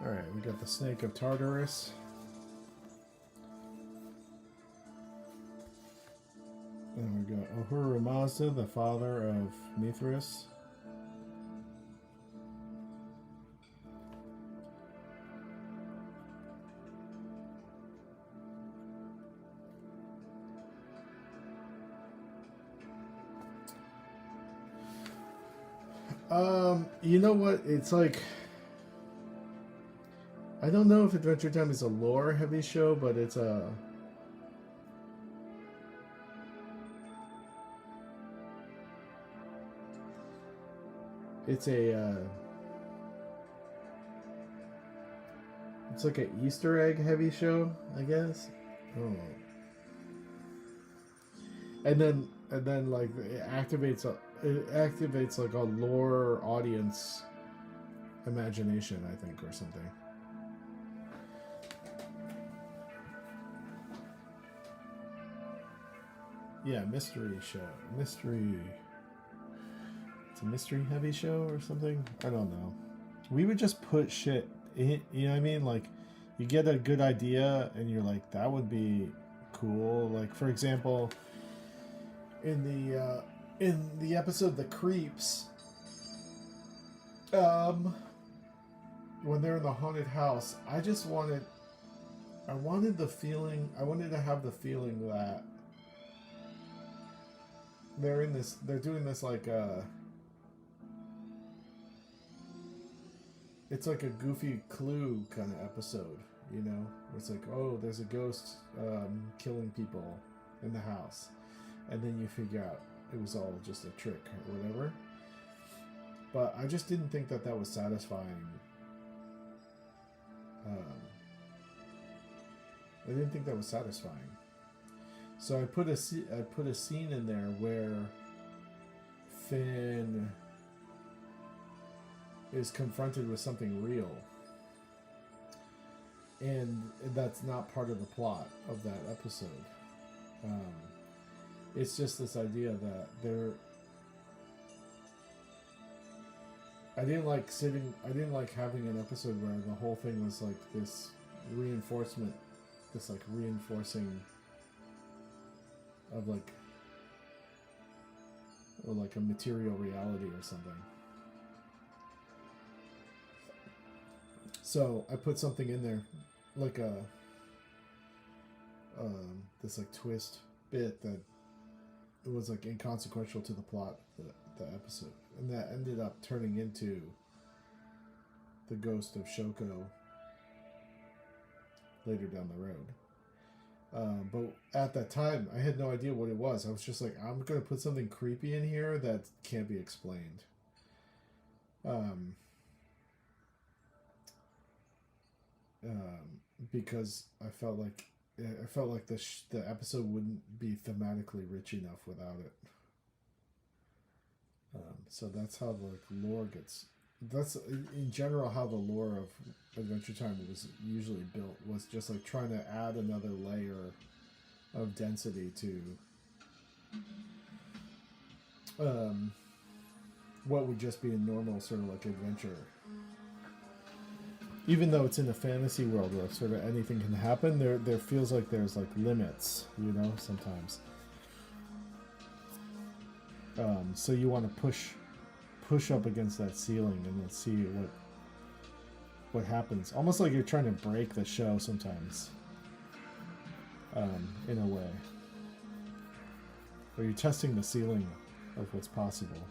Alright, we got the Snake of Tartarus. And we got Ahura Mazda, the father of Mithras. You know what? It's like, I don't know if Adventure Time is a lore heavy show, but it's a It's like an Easter egg heavy show, I guess. Oh. And then like it activates like a lore audience imagination, I think, or something. Yeah, mystery show. Mystery. It's a mystery heavy show or something? I don't know. We would just put shit in, you know what I mean? Like, you get a good idea and you're like, that would be cool. Like, for example, in the episode The Creeps, when they're in the haunted house, I wanted to have the feeling that they're doing this like it's like a goofy Clue kind of episode, you know? It's like, oh, there's a ghost killing people in the house. And then you figure out it was all just a trick or whatever. But I just didn't think that was satisfying. I didn't think that was satisfying. So I put a scene in there where Finn is confronted with something real, and that's not part of the plot of that episode. It's just this idea that I didn't like having an episode where the whole thing was like this reinforcing of like a material reality or something. So I put something in there, like this like twist bit that it was like inconsequential to the plot of the episode, and that ended up turning into the ghost of Shoko later down the road. But at that time, I had no idea what it was. I was just like, I'm going to put something creepy in here that can't be explained. Because I felt like the episode wouldn't be thematically rich enough without it. So that's how the lore gets. That's in general how the lore of Adventure Time was usually built. Was just like trying to add another layer of density to what would just be a normal sort of like adventure. Even though it's in a fantasy world where sort of anything can happen, there feels like there's like limits, you know, sometimes. So you want to push up against that ceiling and then see what happens. Almost like you're trying to break the show sometimes, in a way. Or you're testing the ceiling of what's possible.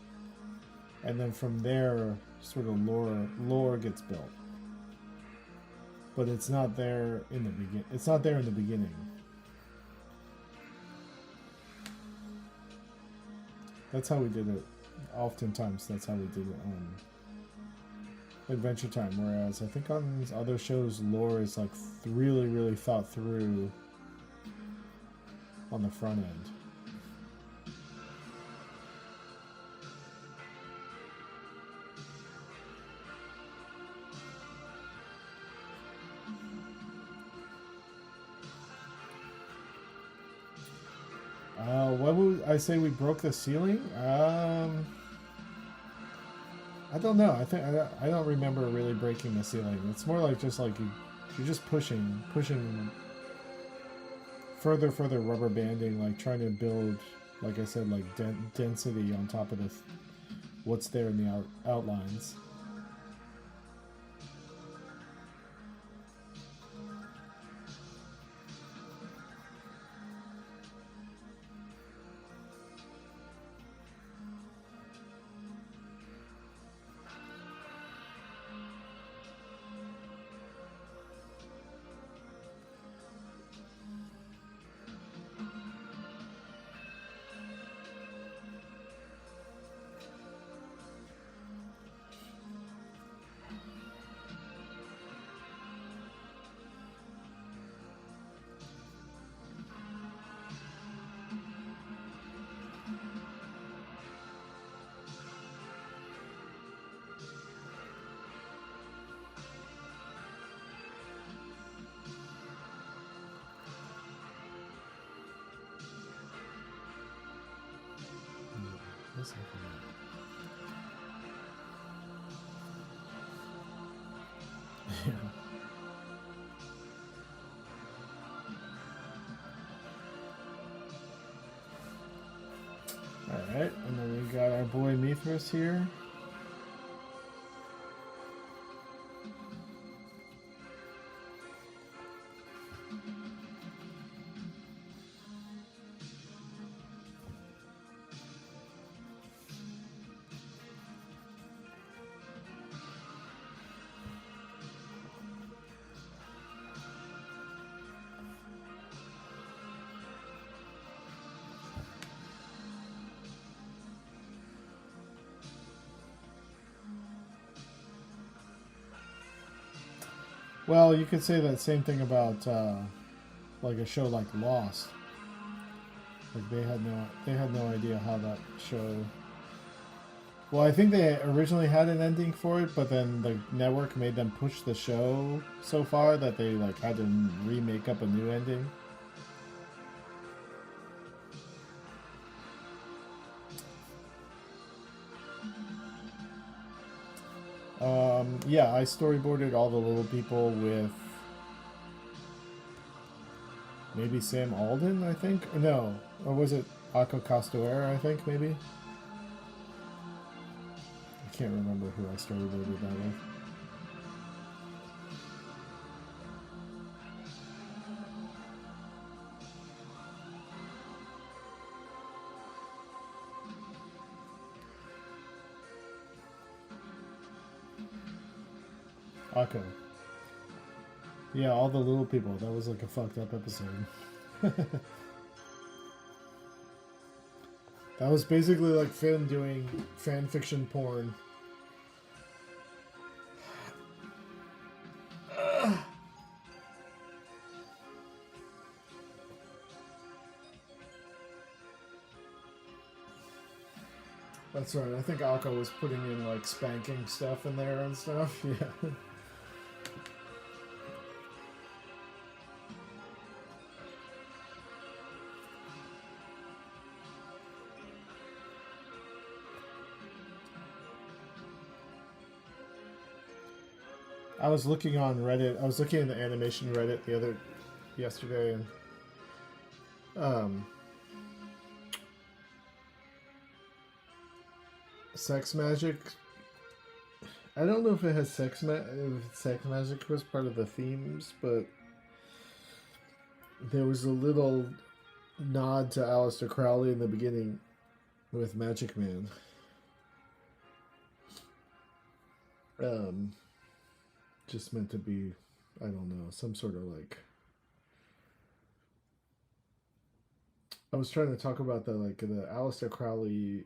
And then from there, sort of lore gets built. But it's not there in the beginning. That's how we did it. Oftentimes, that's how we did it on Adventure Time. Whereas I think on other shows, lore is like really, really thought through on the front end. What would I say? We broke the ceiling. I don't know. I think I don't remember really breaking the ceiling. It's more like just like you're just pushing further rubber banding, like trying to build, like I said, like density on top of what's there in the outlines. this? Yeah. Alright, and then we got our boy Mithras here. Well, you could say that same thing about like a show like Lost. Like they had no idea how that show. Well, I think they originally had an ending for it, but then the network made them push the show so far that they like had to remake up a new ending. Yeah, I storyboarded all the little people with maybe Sam Alden, I think. No, or was it Akko Castoera, I think, maybe? I can't remember who I storyboarded that with. Akko. Yeah, all the little people. That was like a fucked up episode. That was basically like Finn doing fan fiction porn. That's right. I think Akko was putting in like spanking stuff in there and stuff. Yeah. I was looking on Reddit. I was looking at the animation Reddit yesterday, and Sex Magic. I don't know if it has sex magic was part of the themes, but there was a little nod to Aleister Crowley in the beginning with Magic Man. Just meant to be, I don't know, some sort of like. I was trying to talk about the Aleister Crowley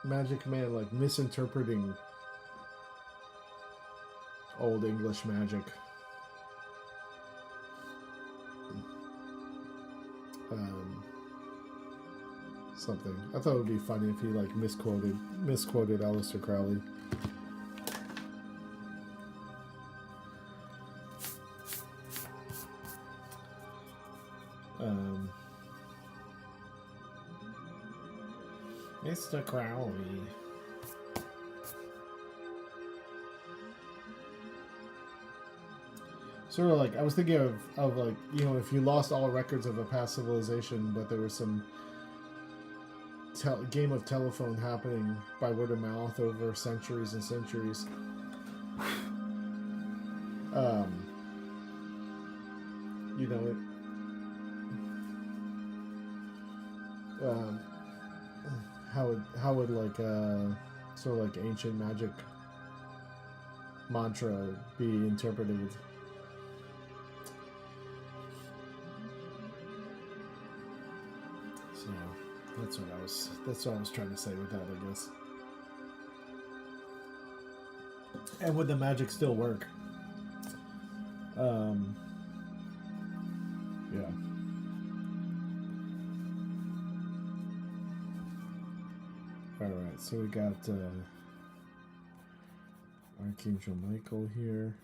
Magic Man like misinterpreting Old English magic. Something. I thought it would be funny if he like misquoted Aleister Crowley. Mr. Crowley. Sort of like, I was thinking of like, you know, if you lost all records of a past civilization, but there was some game of telephone happening by word of mouth over centuries and centuries. You know, how would like sort of like ancient magic mantra be interpreted? So that's what I was trying to say with that, I guess. And would the magic still work? Yeah. Alright, so we got Archangel Michael here.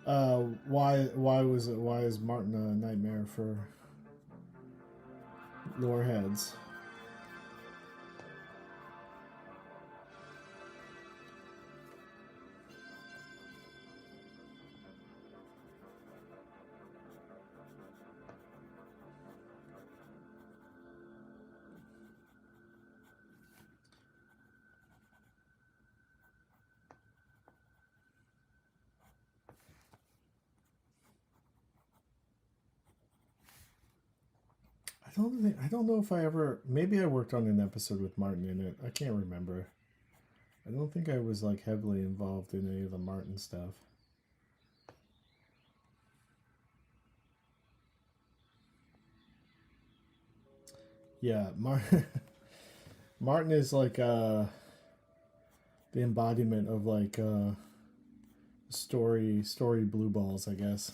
Why is Martin a nightmare for lore heads? I don't know if I ever. Maybe I worked on an episode with Martin in it. I can't remember. I don't think I was like heavily involved in any of the Martin stuff. Yeah, Martin is like the embodiment of like story blue balls, I guess.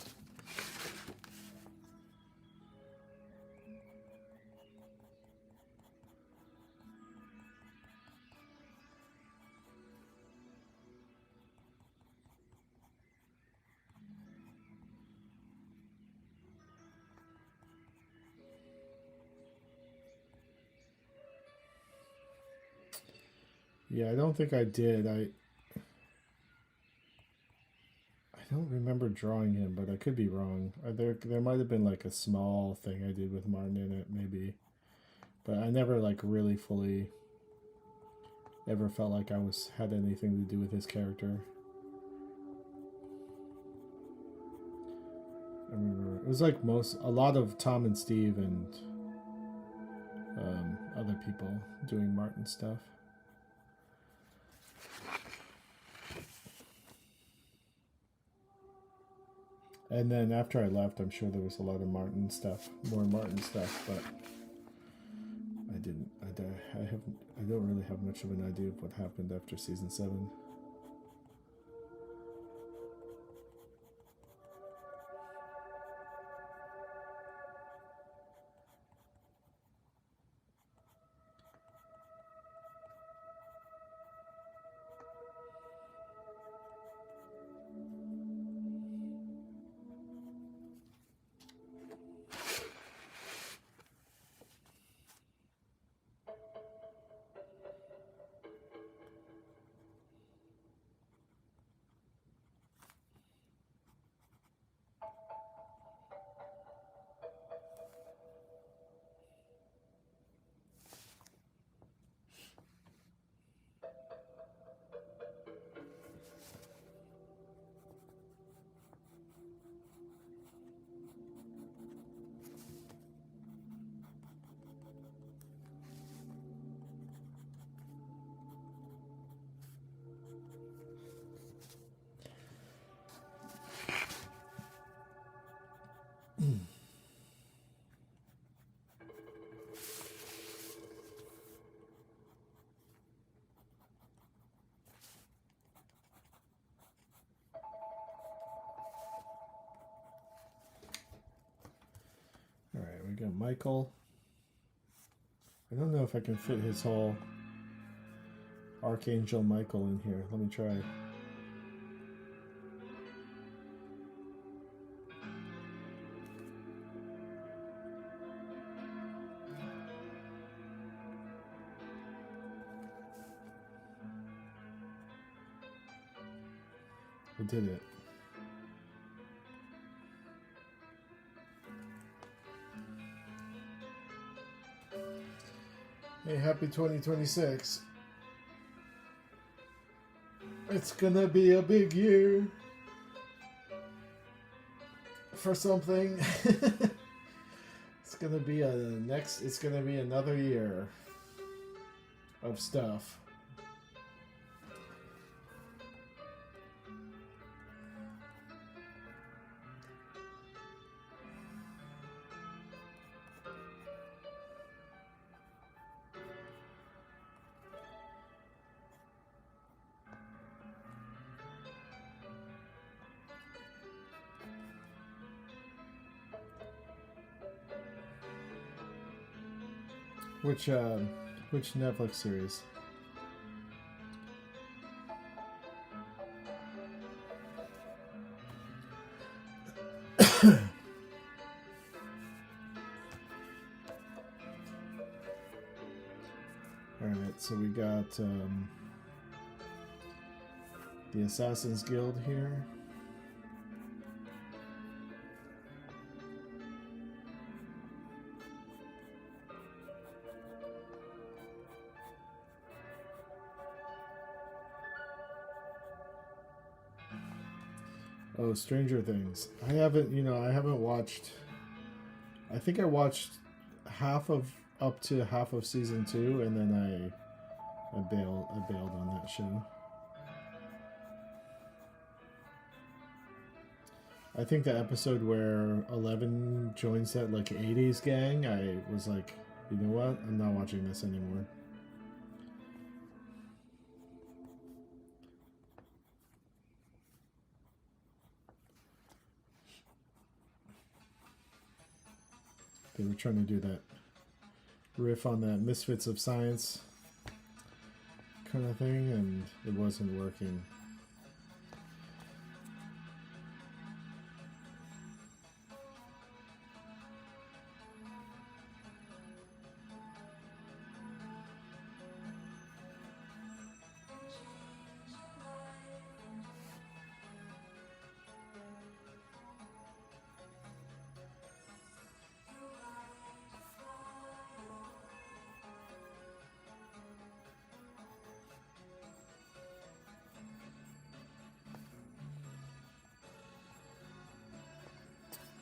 Yeah, I don't think I did. I don't remember drawing him, but I could be wrong. There might have been like a small thing I did with Martin in it, maybe, but I never like really fully ever felt like I had anything to do with his character. I remember it was like a lot of Tom and Steve and other people doing Martin stuff. And then after I left, I'm sure there was a lot of Martin stuff, more Martin stuff, but I don't really have much of an idea of what happened after season 7. All right, we got Michael. I don't know if I can fit his whole Archangel Michael in here. Let me try. I did it. Hey, happy 2026. It's gonna be a big year for something. It's gonna be another year of stuff. Which Netflix series? Alright, so we got the Assassin's Guild here. Oh, Stranger Things. I haven't watched. I think I watched up to half of season 2, and then I bailed on that show. I think the episode where 11 joins that like 80s gang, I was like, you know what? I'm not watching this anymore. They were trying to do that riff on that Misfits of Science kind of thing, and it wasn't working.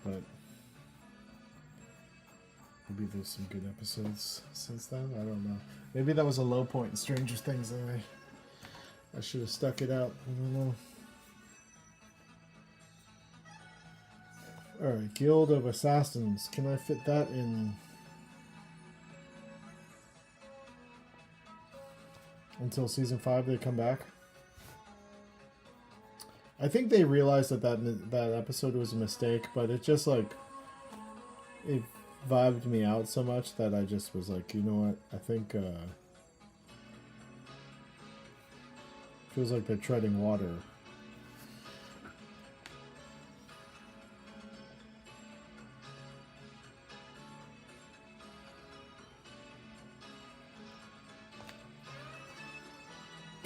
But maybe there's some good episodes since then. I don't know. Maybe that was a low point in Stranger Things, and I should have stuck it out. I don't know. Alright, Guild of Assassins. Can I fit that in until season 5? They come back. I think they realized that episode was a mistake, but it just like it vibed me out so much that I just was like, you know what? I think feels like they're treading water.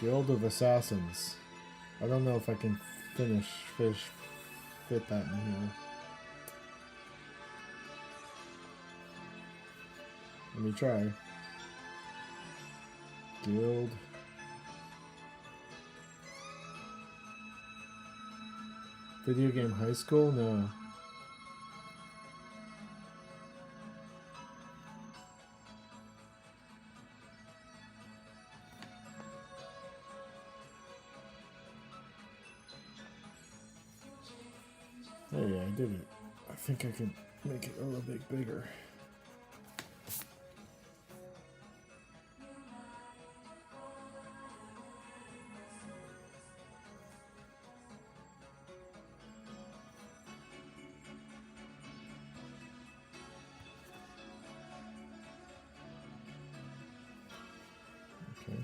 Guild of Assassins. I don't know if I can fit that in here. Let me try. Guild. Video game high school? No. Hey, I did it. I think I can make it a little bit bigger. Okay.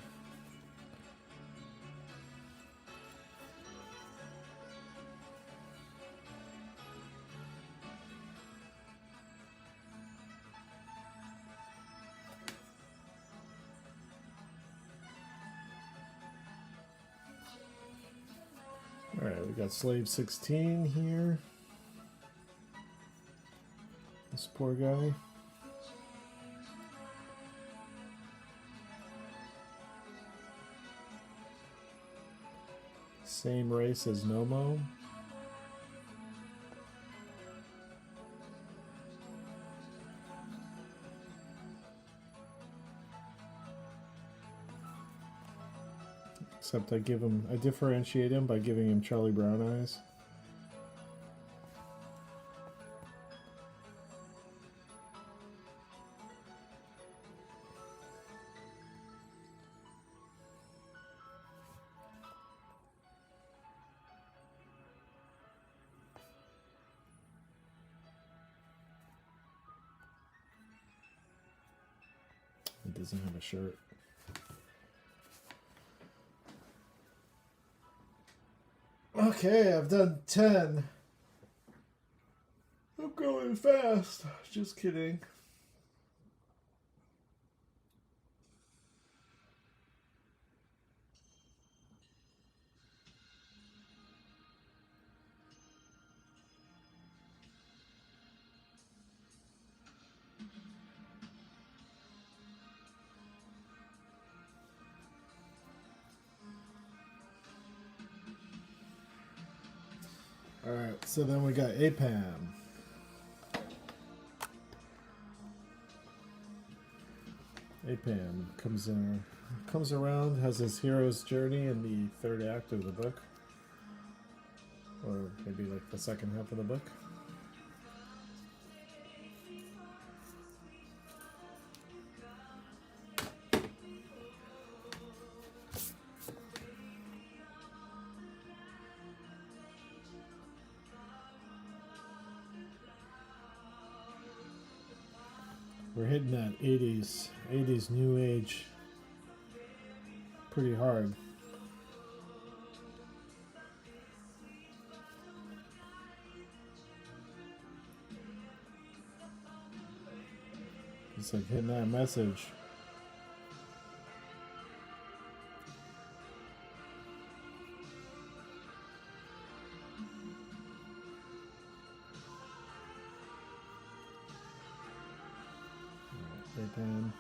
Alright, we got Slave 16 here. This poor guy. Same race as Nomo. Except I differentiate him by giving him Charlie Brown eyes. He doesn't have a shirt. Okay, I've done 10. I'm going fast. Just kidding. Alright, so then we got APAM. APAM comes around, has his hero's journey in the third act of the book. Or maybe like the second half of the book. We're hitting that 80s new age pretty hard. It's like hitting that message. APAM.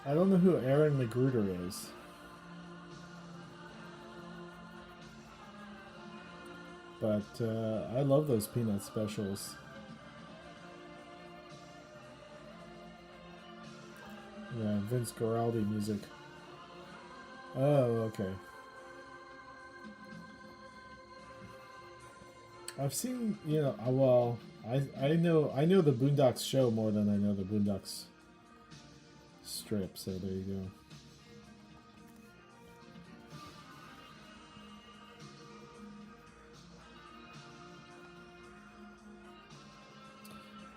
I don't know who Aaron Magruder is. But I love those Peanut specials. Yeah, Vince Guaraldi music. Oh, okay. I've seen, well, I know the Boondocks show more than I know the Boondocks strip, so there you go.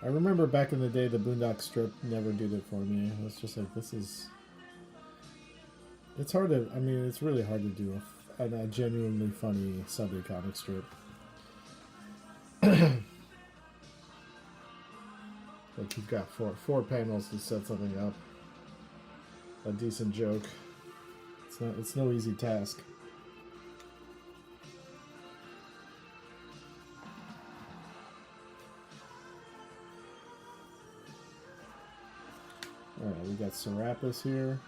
I remember back in the day the Boondocks strip never did it for me. I was just like, it's hard to, it's really hard to do a genuinely funny Sunday comic strip. Like you've got four panels to set something up. A decent joke. It's no easy task. Alright, we got Serapis here.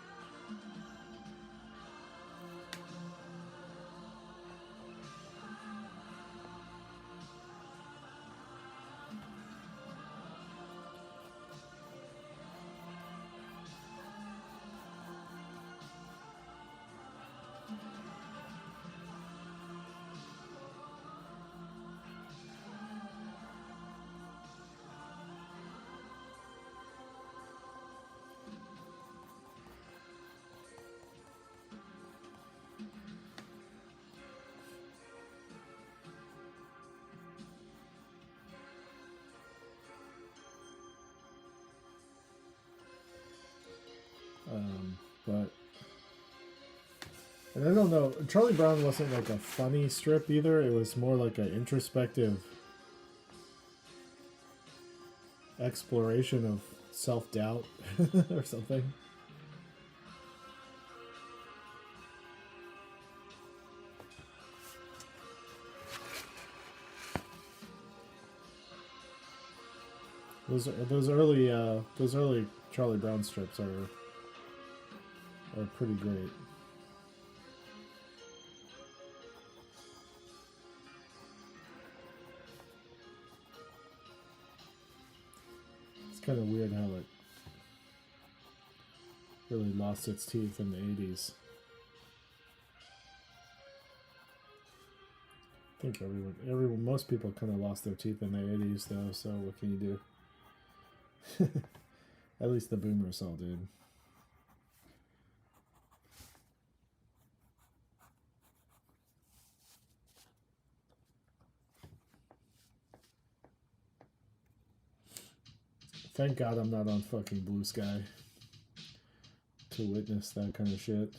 And I don't know, Charlie Brown wasn't like a funny strip either. It was more like an introspective exploration of self-doubt or something. Those early Charlie Brown strips are pretty great. kind of weird how it really lost its teeth in the 80s. I think most people kind of lost their teeth in the 80s, though, so what can you do? At least the boomers all did. Thank God I'm not on fucking Blue Sky to witness that kind of shit.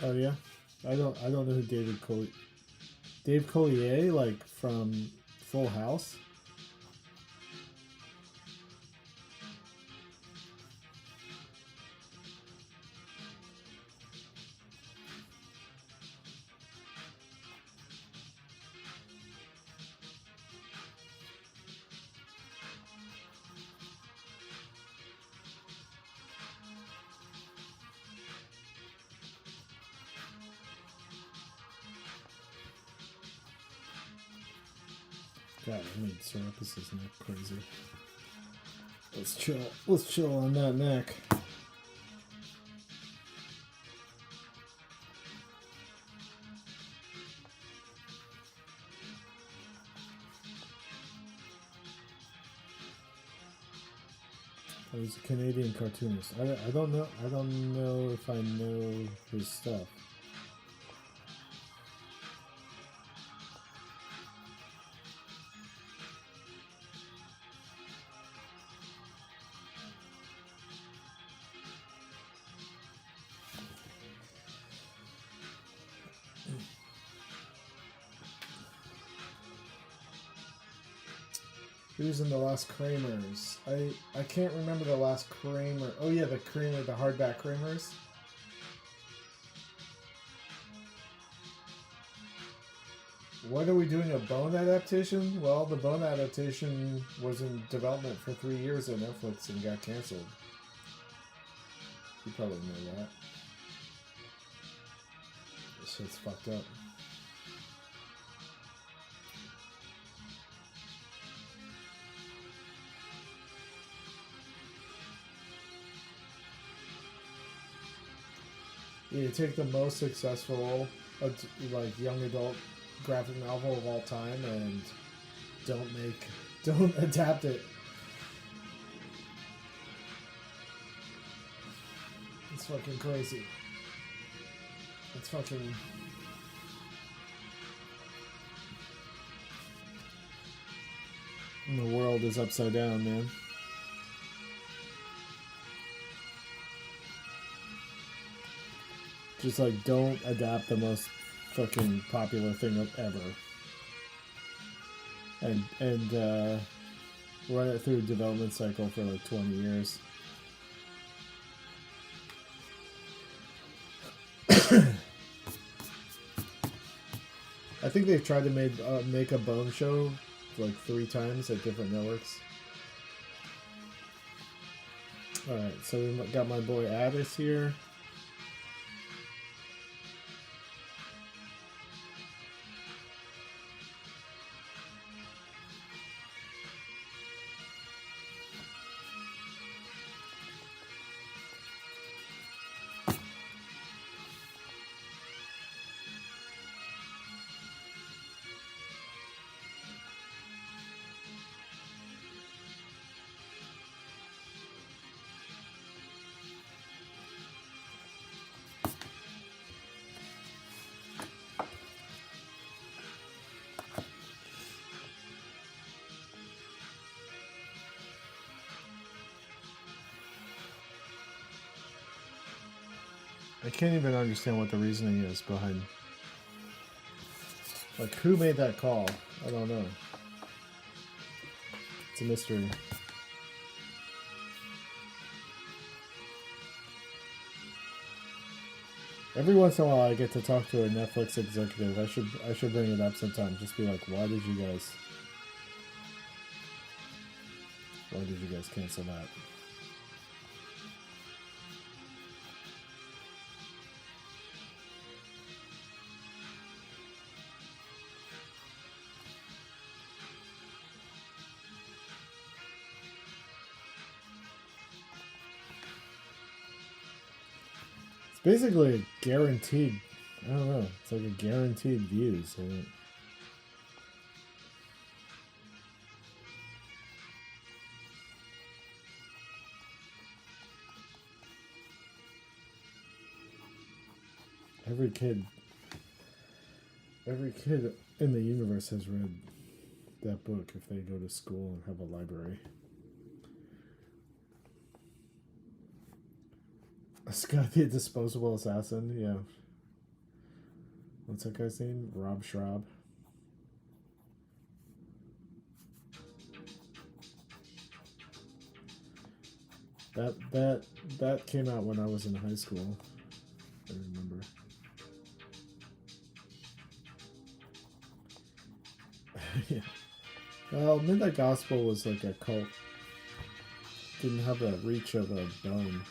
Oh yeah, I don't know who Dave Coulier, like from Full House. God, I made Serapis' neck crazy. Let's chill. Let's chill on that neck. Oh, he's a Canadian cartoonist. I don't know. I don't know if I know his stuff. Who's in the last Kramers? I can't remember the last Kramer. Oh yeah, the Kramer, the hardback Kramers. When are we doing a Bone adaptation? Well, the Bone adaptation was in development for 3 years at Netflix and got canceled. You probably know that. This shit's fucked up. You take the most successful, like, young adult graphic novel of all time and don't adapt it. It's fucking crazy. It's fucking... The world is upside down, man. Just like, don't adapt the most fucking popular thing ever. And run it through a development cycle for like 20 years. I think they've tried to make a Bone show like 3 times at different networks. Alright, so we got my boy Addis here. I can't even understand what the reasoning is behind... Like, who made that call? I don't know. It's a mystery. Every once in a while, I get to talk to a Netflix executive. I should bring it up sometime. Just be like, why did you guys cancel that? It's basically a guaranteed. I don't know. It's like a guaranteed views. Every kid in the universe has read that book if they go to school and have a library. Scott the Disposable Assassin, yeah. What's that guy's name? Rob Schrab. That came out when I was in high school. I remember. Yeah. Well, Midnight Gospel was like a cult. Didn't have the reach of a bone.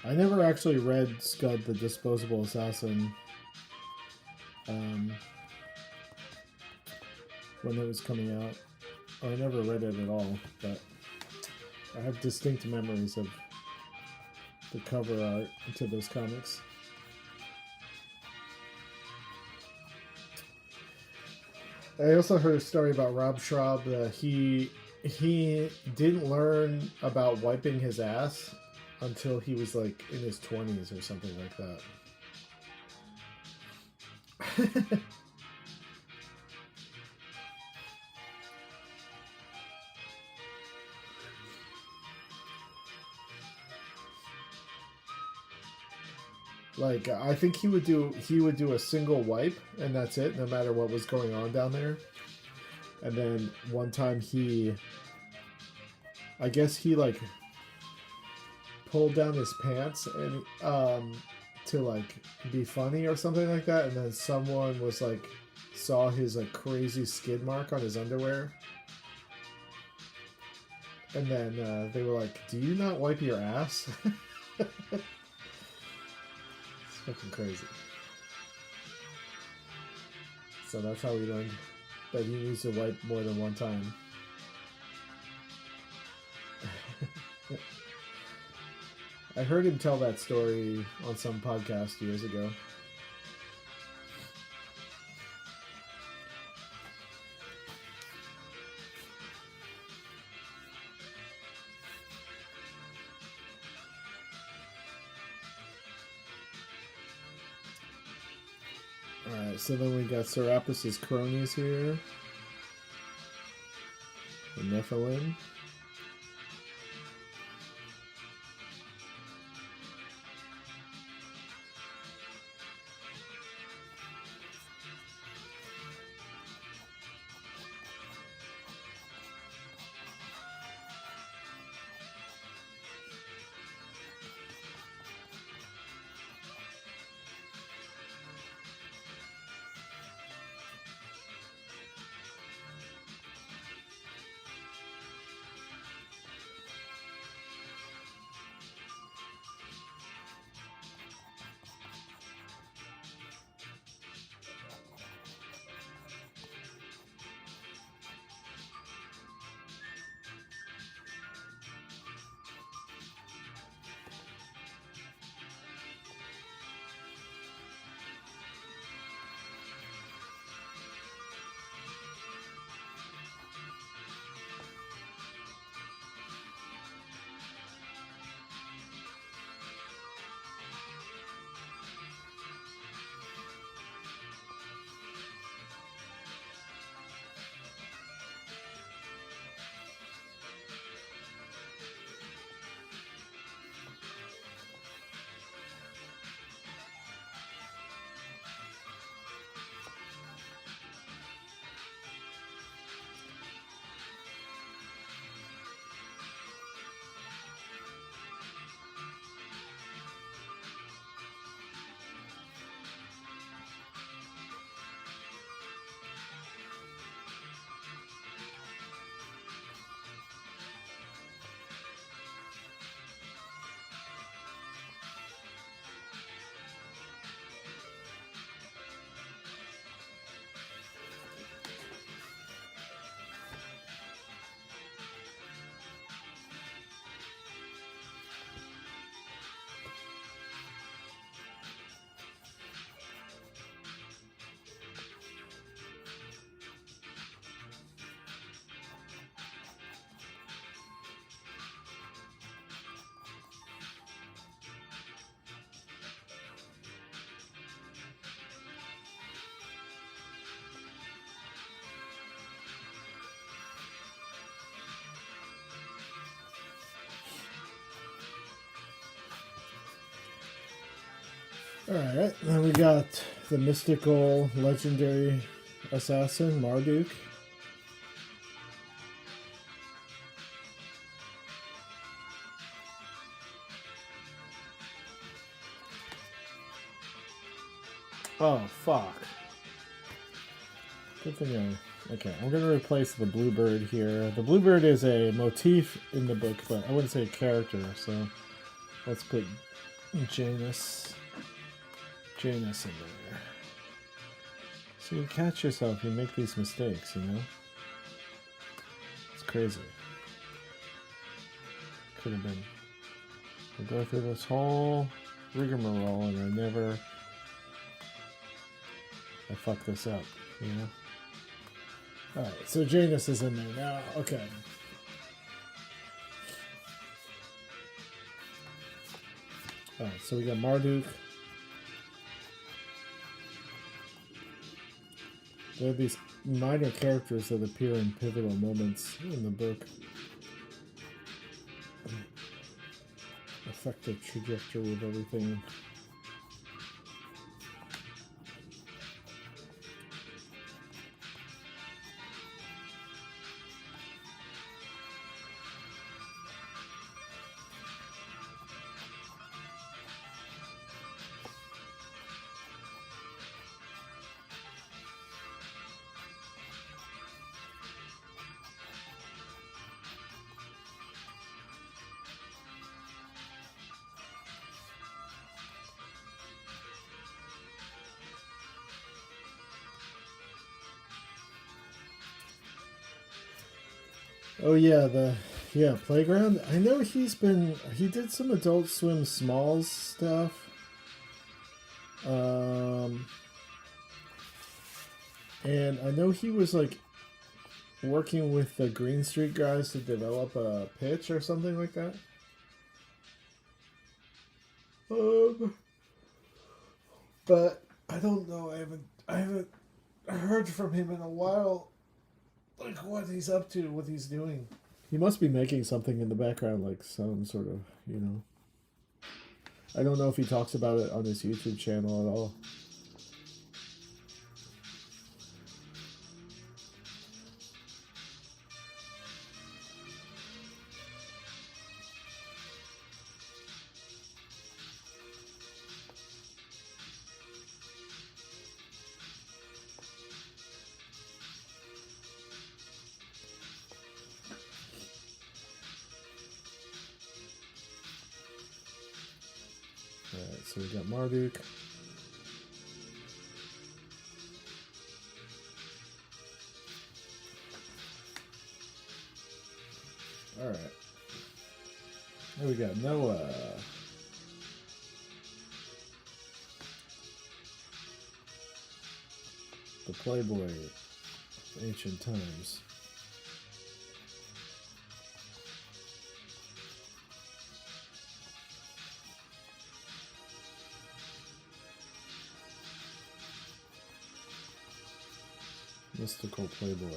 I never actually read Scud the Disposable Assassin when it was coming out. Or I never read it at all, but I have distinct memories of the cover art to those comics. I also heard a story about Rob Schrab that he didn't learn about wiping his ass until he was like in his 20s or something like that. Like I think he would do a single wipe and that's it, no matter what was going on down there. And then one time I guess he like pulled down his pants and to like be funny or something like that, and then someone was like saw his like crazy skid mark on his underwear, and then they were like, "Do you not wipe your ass?" It's fucking crazy. So that's how we learned that he needs to wipe more than one time. I heard him tell that story on some podcast years ago. Alright, so then we got Serapis' cronies here. The Nephilim. Alright, then we got the mystical legendary assassin, Marduk. Oh, fuck. Good thing okay, I'm gonna replace the bluebird here. The bluebird is a motif in the book, but I wouldn't say a character, so let's put Janus in there. So you catch yourself, you make these mistakes, you know? It's crazy. Could have been. I go through this whole rigmarole and I fuck this up, you know? Alright, so Janus is in there now. Okay. Alright, so we got Marduk. There are these minor characters that appear in pivotal moments in the book. Affect the trajectory of everything. Oh yeah, Playground. I know he did some Adult Swim Smalls stuff. And I know he was like working with the Green Street guys to develop a pitch or something like that. But I don't know. I haven't heard from him in a while. Like what he's up to, what he's doing. He must be making something in the background, like some sort of, you know. I don't know if he talks about it on his YouTube channel at all. Alright, so we got Marduk. Alright. Then we got Noah. The Playboy of ancient times. Mystical Playboy.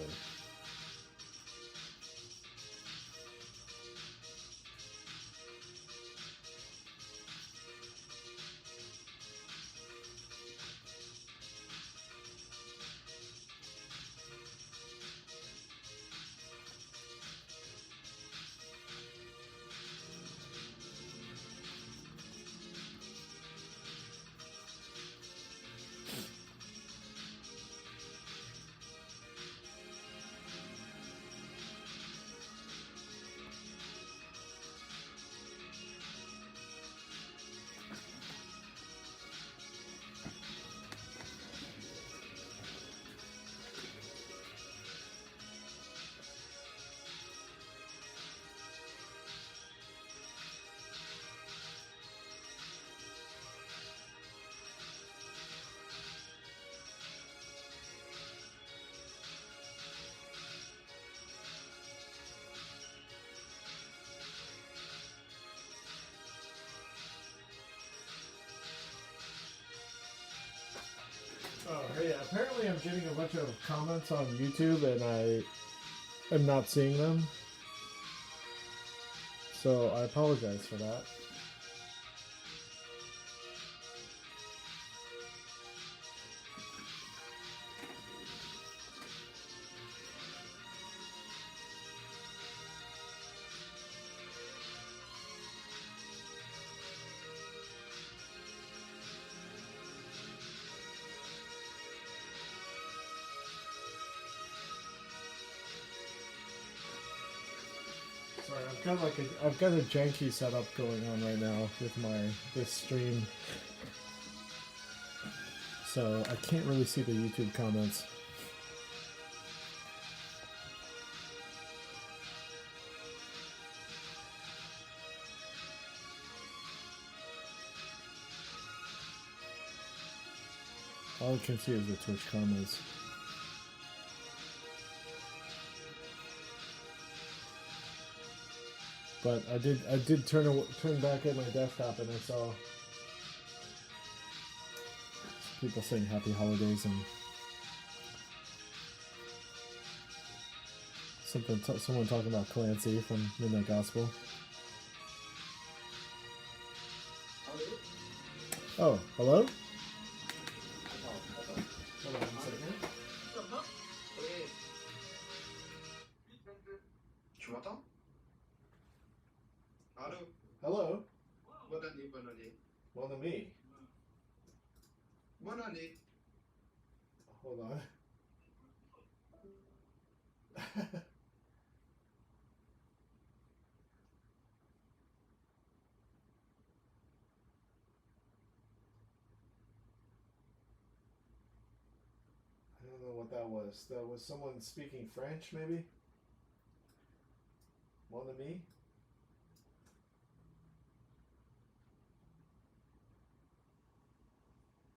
Oh, hey, apparently I'm getting a bunch of comments on YouTube and I am not seeing them. So I apologize for that. Sorry, I've got a janky setup going on right now with this stream, so I can't really see the YouTube comments. All I can see is the Twitch comments. But I did turn back at my desktop and I saw people saying happy holidays and someone talking about Clancy from Midnight Gospel. Oh, hello? Hold on one second. Tu m'entends? Allô? Hello? Bonne année, bonne année. Well, to me. Bonne année. Hold on. I don't know what that was. That was someone speaking French, maybe? Mon ami?